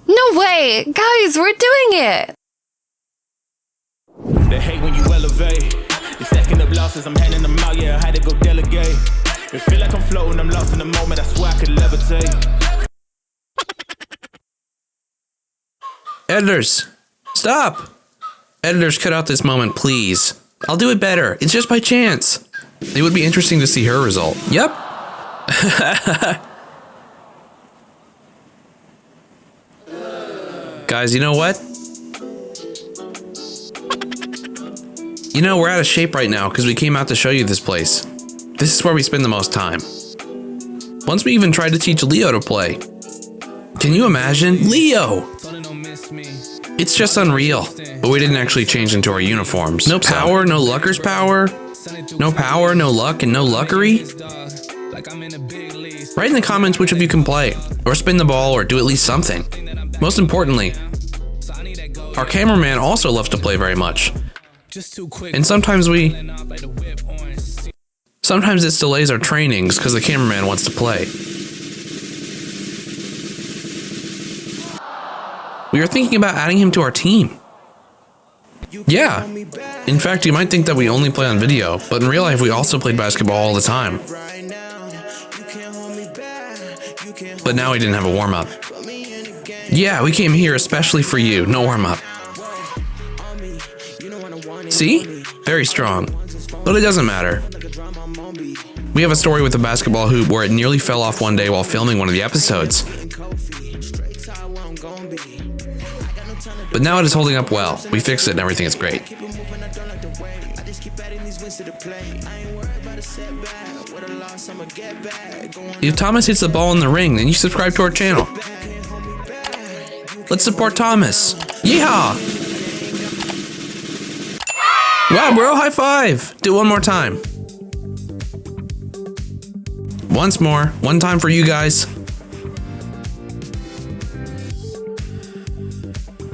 No way! Guys, we're doing it! They hate when you elevate. You're stacking up losses, I'm handing them out, yeah, I had to go delegate. It feel like I'm floating, I'm lost in the moment, I swear I could levitate. Editors, stop! Editors, cut out this moment, please. I'll do it better. It's just by chance. It would be interesting to see her result. Yep. Guys, you know what? You know, we're out of shape right now because we came out to show you this place. This is where we spend the most time. Once we even tried to teach Leo to play. Can you imagine? Leo! It's just unreal. But we didn't actually change into our uniforms. No power, no lucker's power. No power, no luck, and no luckery. Write in the comments which of you can play, or spin the ball, or do at least something. Most importantly, our cameraman also loves to play very much. And sometimes it delays our trainings because the cameraman wants to play. We are thinking about adding him to our team. Yeah. In fact, you might think that we only play on video, but in real life we also played basketball all the time. But now we didn't have a warm-up. Yeah, we came here especially for you. No warm-up. See? Very strong. But it doesn't matter. We have a story with a basketball hoop where it nearly fell off one day while filming one of the episodes. But now it is holding up well. We fixed it and everything is great. If Thomas hits the ball in the ring, then you subscribe to our channel. Let's support Thomas. Yeehaw! Wow, bro, high five! Do it one more time. Once more. One time for you guys.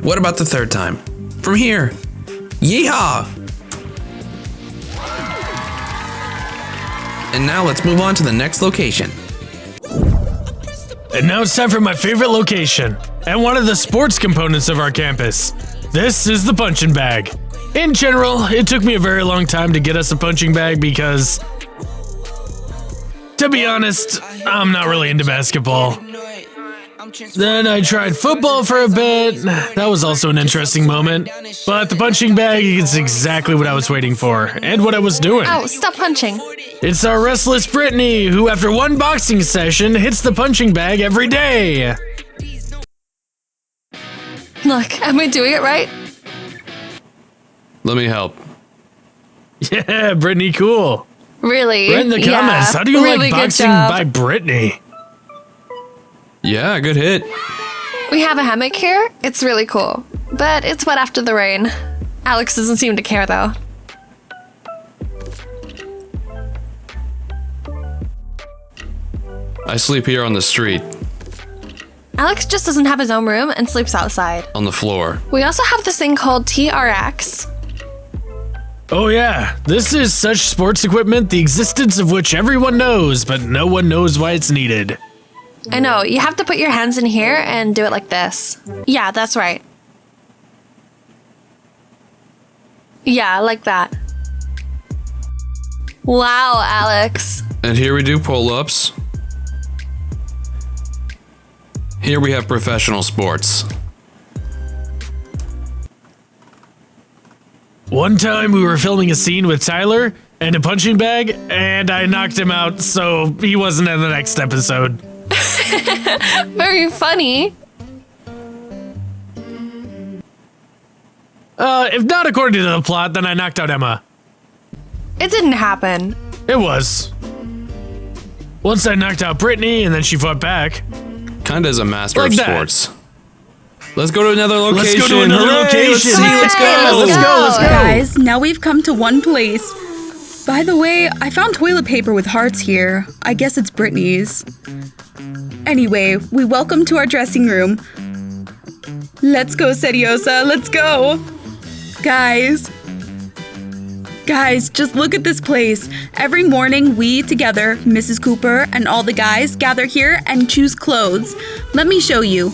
What about the third time? From here. Yeehaw! And now let's move on to the next location. And now it's time for my favorite location, and one of the sports components of our campus. This is the punching bag. In general, it took me a very long time to get us a punching bag because, to be honest, I'm not really into basketball. Then I tried football for a bit. That was also an interesting moment. But the punching bag is exactly what I was waiting for, and what I was doing. Oh, stop punching. It's our restless Britney, who after one boxing session hits the punching bag every day. Look, am I doing it right? Let me help. Yeah, Britney, cool. Really? Write in the comments, how do you really like boxing by Britney? Yeah, good hit. We have a hammock here. It's really cool. But it's wet after the rain. Alex doesn't seem to care though. I sleep here on the street. Alex just doesn't have his own room and sleeps outside. On the floor. We also have this thing called TRX. Oh yeah, this is such sports equipment, the existence of which everyone knows, but no one knows why it's needed. I know, you have to put your hands in here and do it like this. Yeah, that's right. Yeah, like that. Wow, Alex. And here we do pull-ups. Here we have professional sports. One time we were filming a scene with Tayler and a punching bag, and I knocked him out, so he wasn't in the next episode. Very funny. If not according to the plot, then I knocked out Emma. It didn't happen. It was. Once I knocked out Britney, and then she fought back. Kinda as a master Like of that. sports. Let's go to another location. Let's go to another Hooray, location. Let's see, let's go. Let's go. Guys, now we've come to one place. By the way, I found toilet paper with hearts here. I guess it's Britney's. Anyway, we welcome to our dressing room. Let's go, Seriosa, let's go. Guys, just look at this place. Every morning, we together, Mrs. Cooper and all the guys, gather here and choose clothes. Let me show you.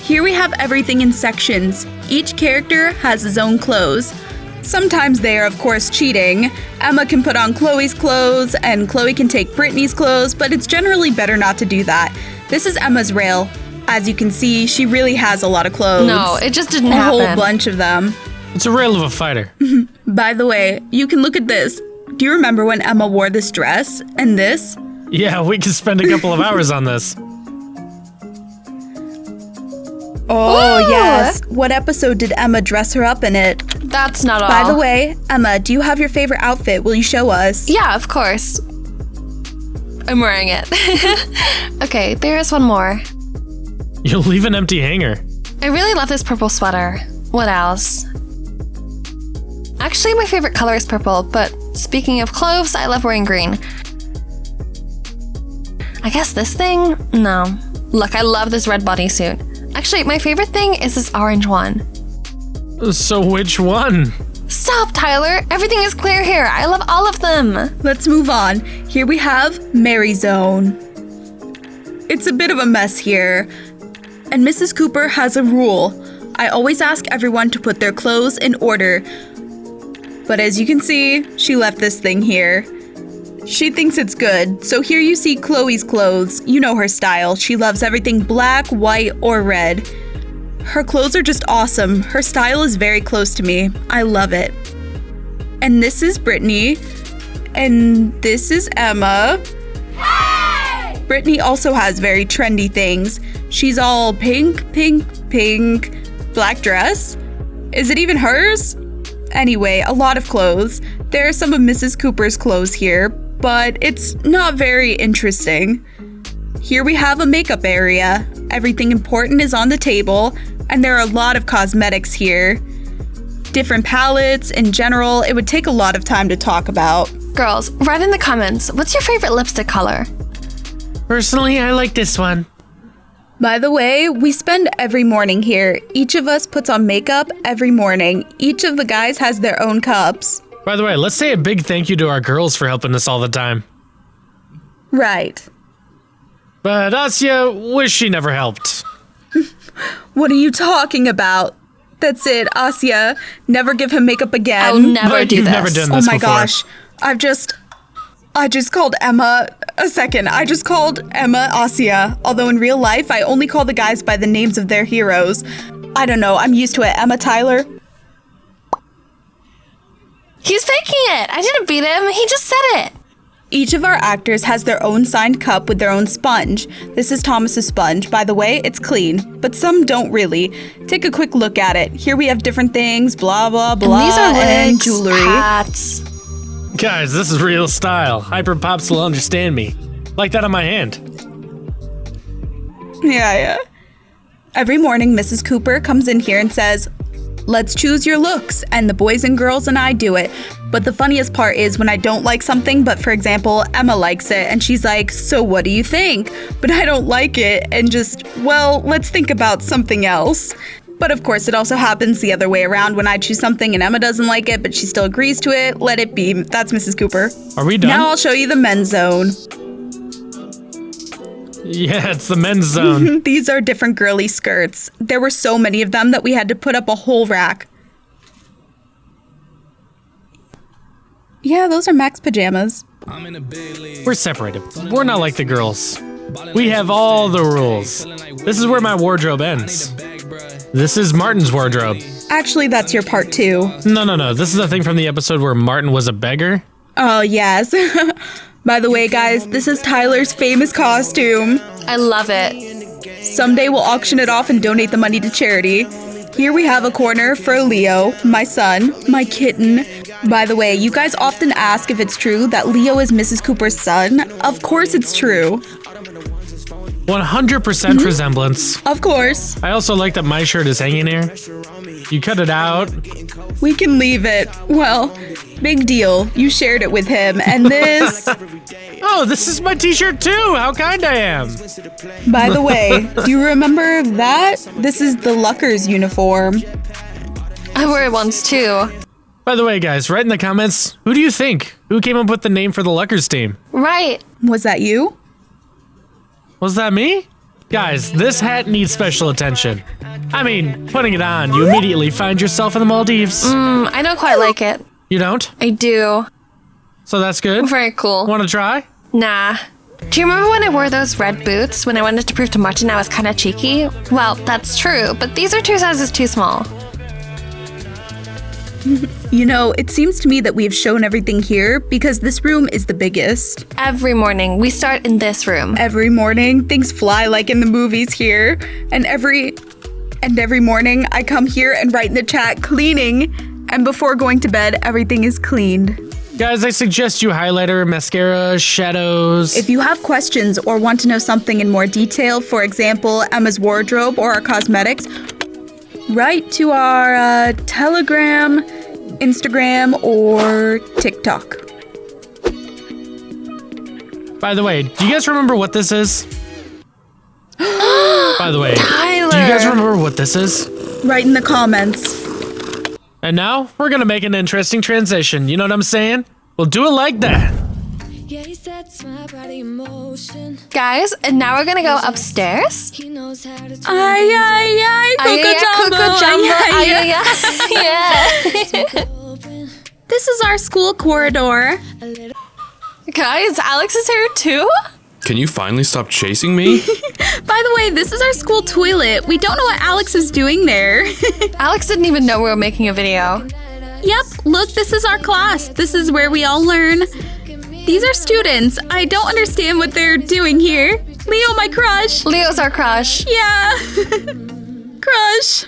Here we have everything in sections. Each character has his own clothes. Sometimes they are, of course, cheating. Emma can put on Chloe's clothes, and Chloe can take Brittany's clothes, but it's generally better not to do that. This is Emma's rail. As you can see, she really has a lot of clothes. No, it just didn't a happen. whole bunch of them. It's a rail of a fighter. By the way, you can look at this. Do you remember when Emma wore this dress and this? Yeah, we could spend a couple of hours on this. Oh, Ooh. yes. What episode did Emma dress her up in it? That's not all. By the way, Emma, do you have your favorite outfit? Will you show us? Yeah, of course. I'm wearing it. Okay, there is one more. You'll leave an empty hanger. I really love this purple sweater. What else? Actually, my favorite color is purple, but speaking of clothes, I love wearing green. I guess this thing? No. Look, I love this red bodysuit. Actually, my favorite thing is this orange one. So which one? Stop, Tyler! Everything is clear here. I love all of them. Let's move on. Here we have Mary Zone. It's a bit of a mess here. And Mrs. Cooper has a rule. I always ask everyone to put their clothes in order. But as you can see, she left this thing here. She thinks it's good. So here you see Chloe's clothes. You know her style. She loves everything black, white, or red. Her clothes are just awesome. Her style is very close to me. I love it. And this is Britney. And this is Emma. Hey! Britney also has very trendy things. She's all pink, pink, pink, black dress. Is it even hers? Anyway, a lot of clothes. There are some of Mrs. Cooper's clothes here, but it's not very interesting. Here we have a makeup area. Everything important is on the table, and there are a lot of cosmetics here. Different palettes. In general, it would take a lot of time to talk about. Girls, write in the comments, what's your favorite lipstick color? Personally, I like this one. By the way, we spend every morning here. Each of us puts on makeup every morning. Each of the guys has their own cups. By the way, let's say a big thank you to our girls for helping us all the time. Right. But Asya, wish she never helped. What are you talking about? That's it, Asya. Never give him makeup again. I'll never But do you've this. never done Oh this my before. gosh. I just called Emma. A second. I just called Emma Asya. Although in real life, I only call the guys by the names of their heroes. I don't know. I'm used to it. Emma, Tyler. He's faking it! I didn't beat him, he just said it! Each of our actors has their own signed cup with their own sponge. This is Thomas's sponge. By the way, it's clean, but some don't really. Take a quick look at it. Here we have different things, blah, blah, blah, And these are and wigs, jewelry. hats. Guys, this is real style. Hyper Pops will understand me. Like that on my hand. Yeah. Every morning, Mrs. Cooper comes in here and says, let's choose your looks, and the boys and girls and I do it. But the funniest part is when I don't like something, but for example, Emma likes it, and she's like, so what do you think? But I don't like it, and just, well, let's think about something else. But of course, it also happens the other way around when I choose something and Emma doesn't like it, but she still agrees to it. Let it be. That's Mrs. Cooper. Are we done? Now I'll show you the men's zone. Yeah, it's the men's zone. These are different girly skirts. There were so many of them that we had to put up a whole rack. Yeah, those are Mac's pajamas. We're separated. We're not like the girls. We have all the rules. This is where my wardrobe ends. This is Martin's wardrobe. Actually, that's your part 2. No. This is the thing from the episode where Martin was a beggar. Oh, yes. By the way, guys, this is Tyler's famous costume. I love it. Someday we'll auction it off and donate the money to charity. Here we have a corner for Leo, my son, my kitten. By the way, you guys often ask if it's true that Leo is Mrs. Cooper's son. Of course it's true. 100% resemblance. Of course. I also like that my shirt is hanging here. You cut it out. We can leave it. Well, big deal. You shared it with him. And this... Oh, this is my t-shirt too. How kind I am. By the way, do you remember that? This is the Luckers uniform. I wore it once too. By the way, guys, write in the comments, who do you think? Who came up with the name for the Luckers team? Right. Was that you? Was that me? Guys, this hat needs special attention. I mean, putting it on, you immediately find yourself in the Maldives. I don't quite like it. You don't? I do. So that's good? Very cool. Want to try? Nah. Do you remember when I wore those red boots when I wanted to prove to Martin I was kind of cheeky? Well, that's true, but these are 2 sizes too small. You know, it seems to me that we have shown everything here because this room is the biggest. Every morning, we start in this room. Every morning, things fly like in the movies here. And every morning, I come here and write in the chat, cleaning. And before going to bed, everything is cleaned. Guys, I suggest you highlighter, mascara, shadows. If you have questions or want to know something in more detail, for example, Emma's wardrobe or our cosmetics, write to our Telegram, Instagram, or TikTok. By the way, do you guys remember what this is? By the way, Tyler! Do you guys remember what this is? Write in the comments. And now, we're gonna make an interesting transition, you know what I'm saying? We'll do it like that. Guys, and now we're gonna go upstairs. Ay, ay, ay, Coco Jumbo. Ay, yeah. This is our school corridor. Guys, Alex is here too? Can you finally stop chasing me? By the way, this is our school toilet. We don't know what Alex is doing there. Alex didn't even know we were making a video. Yep, look, this is our class. This is where we all learn. These are students. I don't understand what they're doing here. Leo, my crush. Leo's our crush. Yeah. Crush.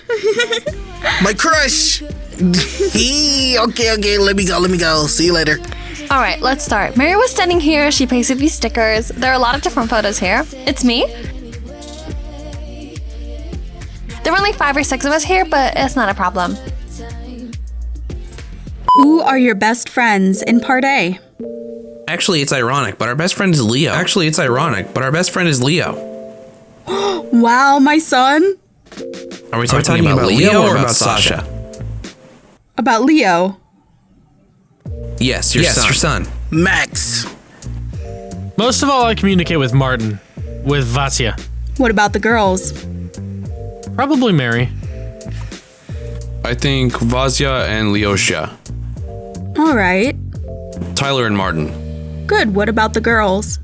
My crush. Okay, let me go. See you later. All right, let's start. Mary was standing here. She pasted these stickers. There are a lot of different photos here. It's me. There were only 5 or 6 of us here, but it's not a problem. Who are your best friends in part A? Actually, it's ironic, but our best friend is Leo. Wow, my son. Are we talking about Leo or about Sasha? About Leo. Yes, your son. Max. Most of all, I communicate with Martin, with Vasya. What about the girls? Probably Mary. I think Vasya and Leosha. All right. Tyler and Martin. Good. What about the girls?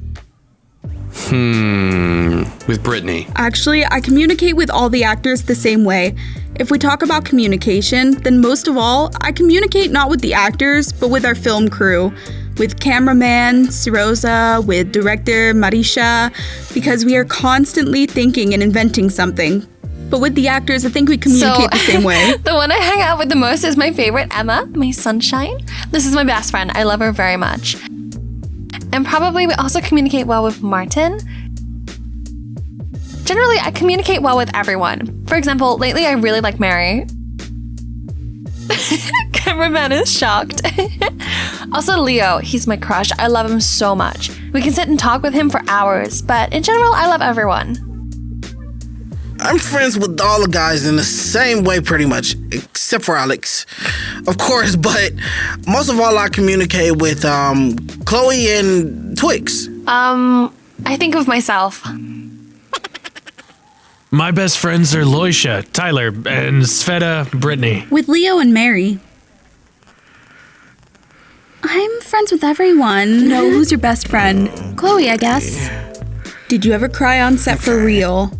With Britney. Actually, I communicate with all the actors the same way. If we talk about communication, then most of all, I communicate not with the actors, but with our film crew. With cameraman, Siroza, with director, Marisha, because we are constantly thinking and inventing something. But with the actors, I think we communicate the same way. The one I hang out with the most is my favorite, Emma, my sunshine. This is my best friend. I love her very much. And probably we also communicate well with Martin. Generally, I communicate well with everyone. For example, lately I really like Mary. Cameraman is shocked. Also, Leo, he's my crush. I love him so much. We can sit and talk with him for hours, but in general, I love everyone. I'm friends with all the guys in the same way pretty much, except for Alex. Of course, but most of all I communicate with Chloe and Twix. I think of myself. My best friends are Loisha, Tyler, and Sveta, Britney. With Leo and Mary. I'm friends with everyone. No, who's your best friend? Chloe, I guess. Did you ever cry on set for real?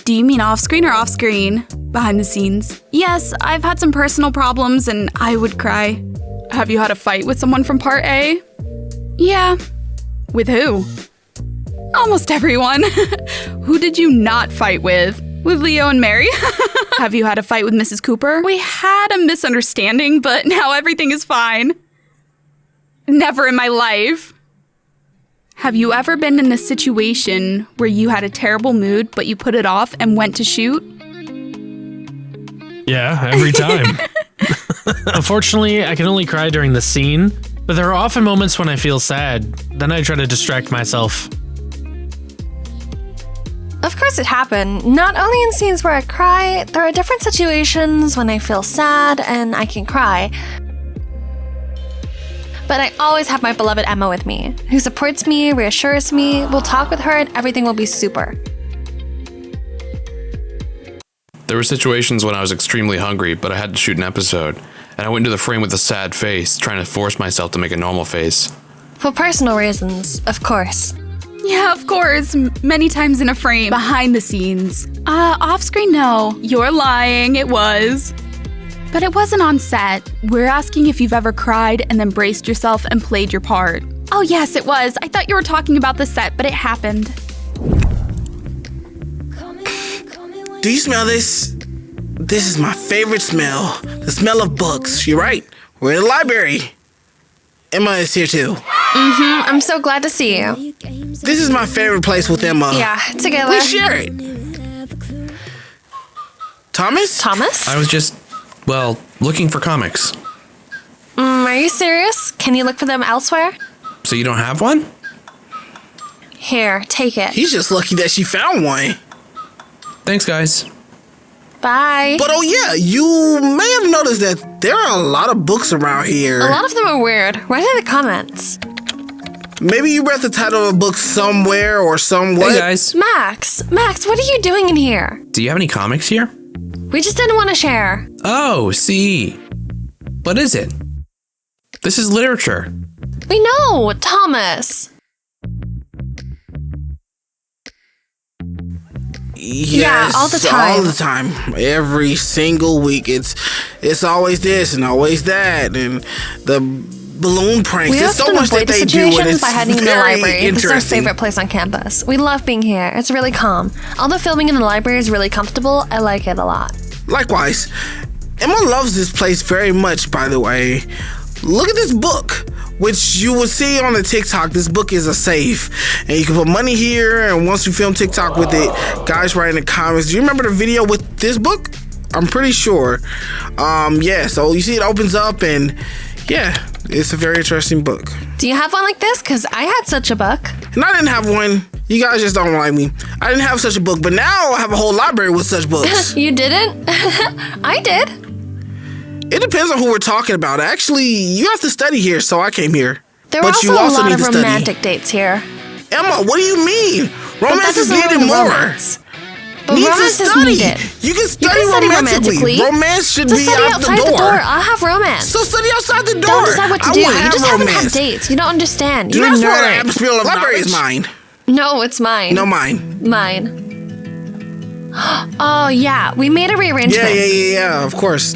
Do you mean off-screen or off-screen? Behind the scenes? Yes, I've had some personal problems and I would cry. Have you had a fight with someone from Part A? Yeah. With who? Almost everyone. Who did you not fight with? With Leo and Mary? Have you had a fight with Mrs. Cooper? We had a misunderstanding, but now everything is fine. Never in my life. Have you ever been in a situation where you had a terrible mood, but you put it off and went to shoot? Yeah, every time. Unfortunately, I can only cry during the scene, but there are often moments when I feel sad. Then I try to distract myself. Of course it happened. Not only in scenes where I cry, there are different situations when I feel sad and I can cry. But I always have my beloved Emma with me, who supports me, reassures me, we'll talk with her and everything will be super. There were situations when I was extremely hungry, but I had to shoot an episode, and I went into the frame with a sad face, trying to force myself to make a normal face. For personal reasons, of course. Yeah, of course. Many times in a frame, behind the scenes. Off-screen, no. You're lying, it was. But it wasn't on set. We're asking if you've ever cried and then braced yourself and played your part. Oh yes, it was. I thought you were talking about the set, but it happened. Do you smell this? This is my favorite smell. The smell of books. You're right. We're in the library. Emma is here too. I'm so glad to see you. This is my favorite place with Emma. Yeah, together. We share it. Thomas? Thomas? I was just, well, looking for comics. Are you serious? Can you look for them elsewhere? So you don't have one? Here, take it. He's just lucky that she found one. Thanks, guys. Bye. But oh yeah, you may have noticed that there are a lot of books around here. A lot of them are weird. Write in the comments. Maybe you read the title of a book somewhere or somewhat. Hey, guys. Max, what are you doing in here? Do you have any comics here? We just didn't want to share. Oh, see. What is it? This is literature. We know, Thomas. Yes, yeah, all the time. All the time. Every single week. It's always this and always that. And the balloon pranks. We There's so often much that avoid the they do, and situations it's by hiding in the very library. This is our interesting. favorite place on campus. We love being here. It's really calm. Although filming in the library is really comfortable, I like it a lot. Likewise. Emma loves this place very much, by the way. Look at this book, which you will see on the TikTok. This book is a safe, and you can put money here, and once you film TikTok with it, guys write in the comments. Do you remember the video with this book? I'm pretty sure. Yeah, so you see it opens up, and yeah, it's a very interesting book. Do you have one like this? Because I had such a book. And I didn't have one. You guys just don't like me. I didn't have such a book, but now I have a whole library with such books. You didn't? I did. It depends on who we're talking about. Actually, you have to study here, so I came here. There were But also you a also lot need of to study. romantic dates here. Emma, what do you mean? Romance is needed more. Romance. But Need to romance is study. needed. You can study, You can study romantically. romantically. Romance should Just be study out outside the door. I'll have romance. So study outside the door. Don't decide what to I do. will You have just haven't had romance. dates. You don't understand. Do You're a not spoil the nerd. atmosphere of library is mine. No, it's mine. No, mine. Mine. Oh, yeah. We made a rearrangement. Yeah, of course.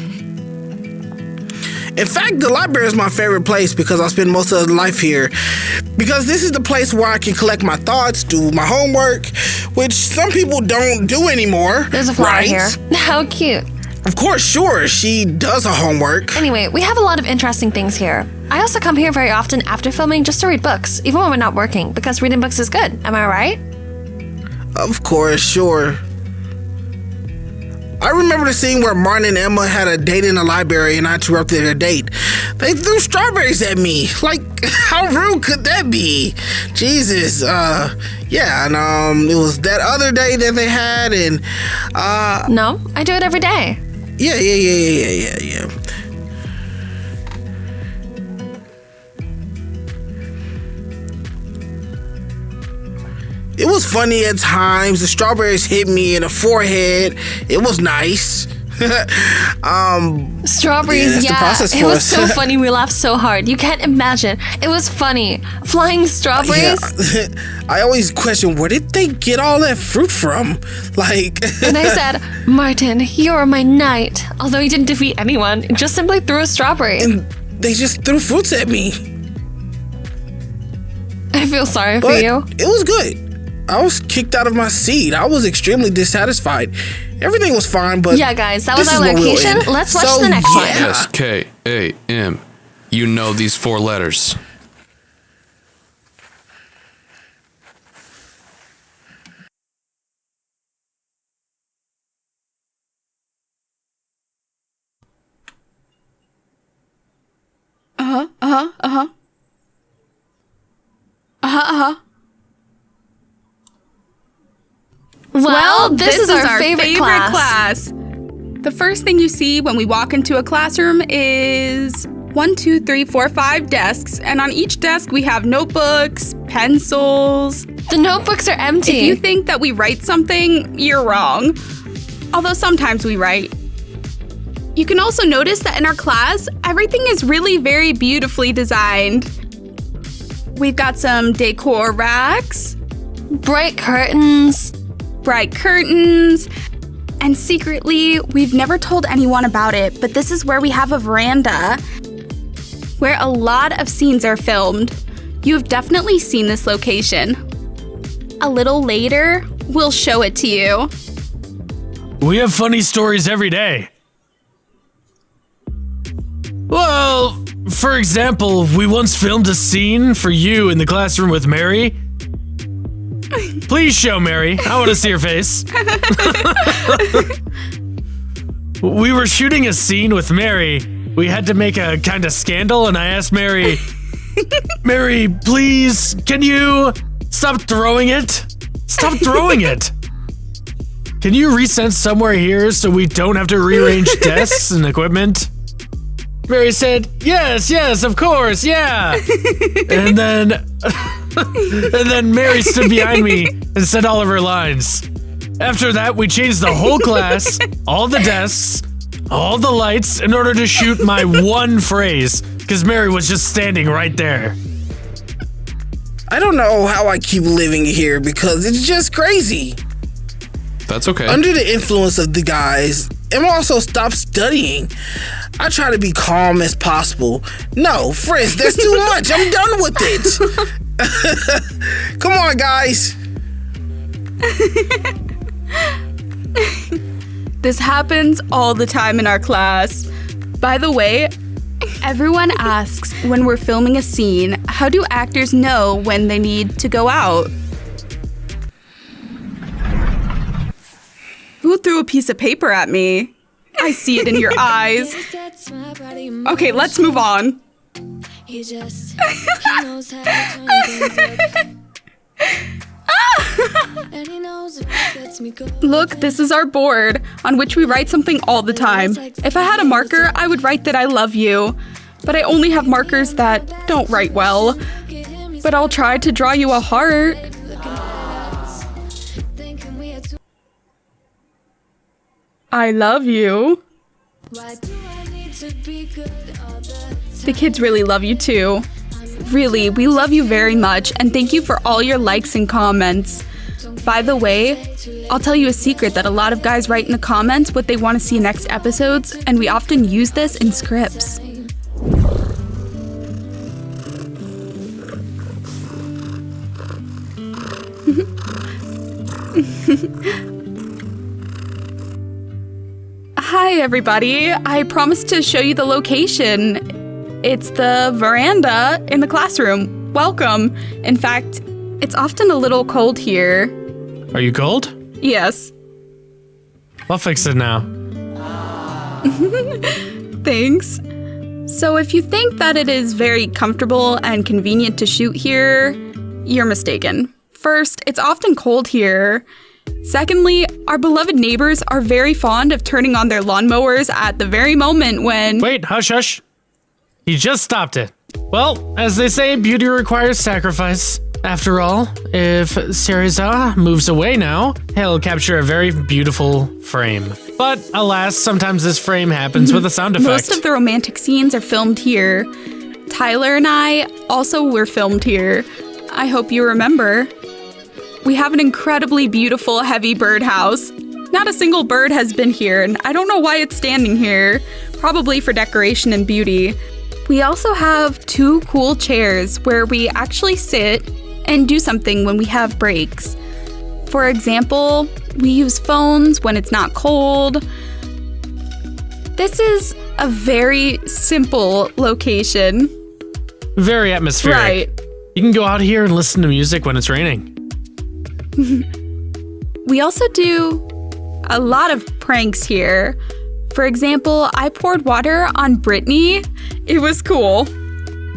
In fact, the library is my favorite place because I spend most of life here. Because this is the place where I can collect my thoughts, do my homework, which some people don't do anymore. There's a flower right? here. How cute. Of course, sure, she does her homework. Anyway, we have a lot of interesting things here. I also come here very often after filming just to read books, even when we're not working, because reading books is good. Am I right? Of course, sure. I remember the scene where Martin and Emma had a date in the library and I interrupted their date. They threw strawberries at me. Like, how rude could that be? Jesus. Yeah, and it was that other day that they had, and No, I do it every day. Yeah. It was funny at times. The strawberries hit me in the forehead. It was nice. Strawberries, yeah. It was so funny. We laughed so hard. You can't imagine. It was funny. Flying strawberries. Yeah. I always question, where did they get all that fruit from? Like. And I said, Martin, you're my knight. Although he didn't defeat anyone, just simply threw a strawberry. And they just threw fruits at me. I feel sorry for you. It was good. I was kicked out of my seat. I was extremely dissatisfied. Everything was fine, but yeah, guys, that was our location. Let's watch the next one. S-K-A-M. You know these 4 letters. Well, this is our favorite class. The first thing you see when we walk into a classroom is 1, 2, 3, 4, 5 desks, and on each desk we have notebooks, pencils. The notebooks are empty. If you think that we write something, you're wrong. Although sometimes we write. You can also notice that in our class, everything is really very beautifully designed. We've got some decor racks, bright curtains, and secretly, we've never told anyone about it, but this is where we have a veranda where a lot of scenes are filmed. You've definitely seen this location. A little later, we'll show it to you. We have funny stories every day. Well, for example, we once filmed a scene for you in the classroom with Mary. Please show Mary. I want to see her face. We were shooting a scene with Mary. We had to make a kind of scandal, and I asked Mary, Mary, please, can you stop throwing it? Stop throwing it. Can you resend somewhere here so we don't have to rearrange desks and equipment? Mary said, yes, of course, yeah. And then Mary stood behind me and said all of her lines. After that, we changed the whole class, all the desks, all the lights in order to shoot my one phrase, because Mary was just standing right there. I don't know how I keep living here because it's just crazy. That's okay. Under the influence of the guys, Emma also stopped studying. I try to be calm as possible. No, Frizz, that's too much. I'm done with it. Come on, guys. This happens all the time in our class. By the way, everyone asks when we're filming a scene, how do actors know when they need to go out? Who threw a piece of paper at me? I see it in your eyes. Okay, let's move on. Look, this is our board, on which we write something all the time. If I had a marker, I would write that I love you. But I only have markers that don't write well. But I'll try to draw you a heart. I love you. The kids really love you too. Really, we love you very much, and thank you for all your likes and comments. By the way, I'll tell you a secret that a lot of guys write in the comments what they want to see in next episodes, and we often use this in scripts. Hi everybody, I promised to show you the location. It's the veranda in the classroom. Welcome. In fact, it's often a little cold here. Are you cold? Yes. I'll fix it now. Thanks. So if you think that it is very comfortable and convenient to shoot here, you're mistaken. First, it's often cold here. Secondly, our beloved neighbors are very fond of turning on their lawnmowers at the very moment when— Wait, hush, hush. He just stopped it. Well, as they say, beauty requires sacrifice. After all, if Syriza moves away now, he'll capture a very beautiful frame. But alas, sometimes this frame happens with a sound effect. Most of the romantic scenes are filmed here. Tyler and I also were filmed here. I hope you remember. We have an incredibly beautiful heavy birdhouse. Not a single bird has been here, and I don't know why it's standing here. Probably for decoration and beauty. We also have 2 cool chairs where we actually sit and do something when we have breaks. For example, we use phones when it's not cold. This is a very simple location. Very atmospheric. Right. You can go out here and listen to music when it's raining. We also do a lot of pranks here. For example, I poured water on Britney. It was cool.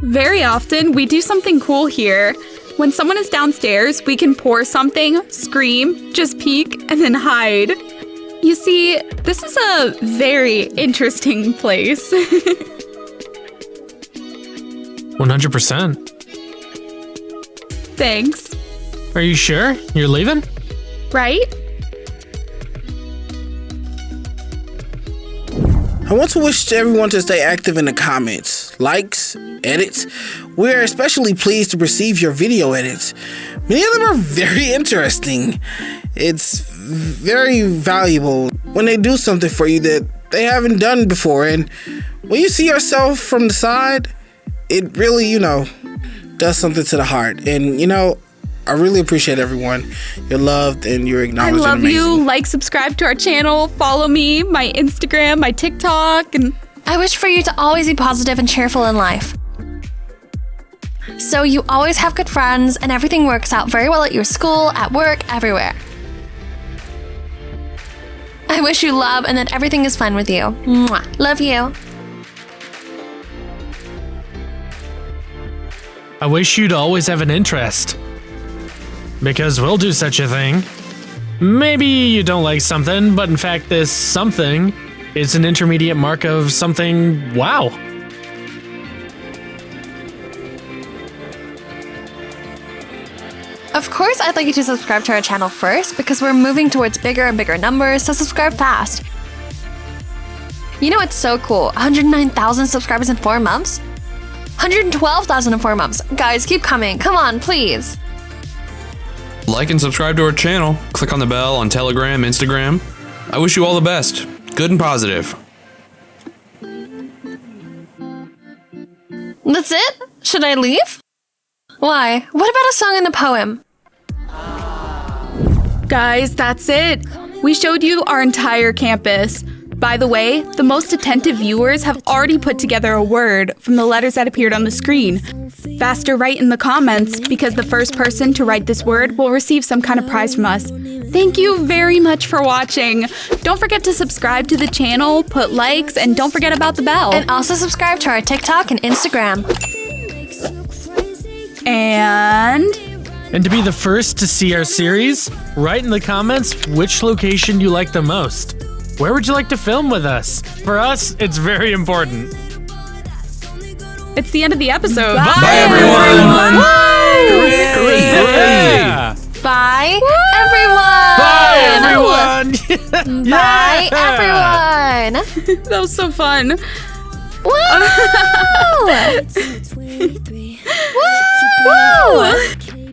Very often, we do something cool here. When someone is downstairs, we can pour something, scream, just peek, and then hide. You see, this is a very interesting place. 100%. Thanks. Are you sure? You're leaving? Right? I want to wish everyone to stay active in the comments, likes, edits. We are especially pleased to receive your video edits. Many of them are very interesting. It's very valuable when they do something for you that they haven't done before. And when you see yourself from the side, it really, does something to the heart. And, I really appreciate everyone. You're loved and you're acknowledged. I love and you. amazing. Like, subscribe to our channel, follow me, my Instagram, my TikTok, and I wish for you to always be positive and cheerful in life. So you always have good friends and everything works out very well at your school, at work, everywhere. I wish you love and that everything is fine with you. Mwah. Love you. I wish you'd always have an interest. Because we'll do such a thing. Maybe you don't like something, but in fact this something is an intermediate mark of something wow. Of course, I'd like you to subscribe to our channel first because we're moving towards bigger and bigger numbers, so subscribe fast. You know it's so cool, 109,000 subscribers in 4 months? 112,000 in 4 months. Guys, keep coming. Come on, please. Like and subscribe to our channel. Click on the bell on Telegram, Instagram. I wish you all the best. Good and positive. That's it? Should I leave? Why? What about a song and a poem? guys, that's it. We showed you our entire campus. By the way, the most attentive viewers have already put together a word from the letters that appeared on the screen. Faster write in the comments, because the first person to write this word will receive some kind of prize from us. Thank you very much for watching. Don't forget to subscribe to the channel, put likes, and don't forget about the bell. And also subscribe to our TikTok and Instagram. And to be the first to see our series, write in the comments which location you like the most. Where would you like to film with us? For us, it's very important. it's the end of the episode. Bye everyone! Yeah. Bye, everyone! Bye everyone! Bye, everyone! That was so fun. Woo! Woo!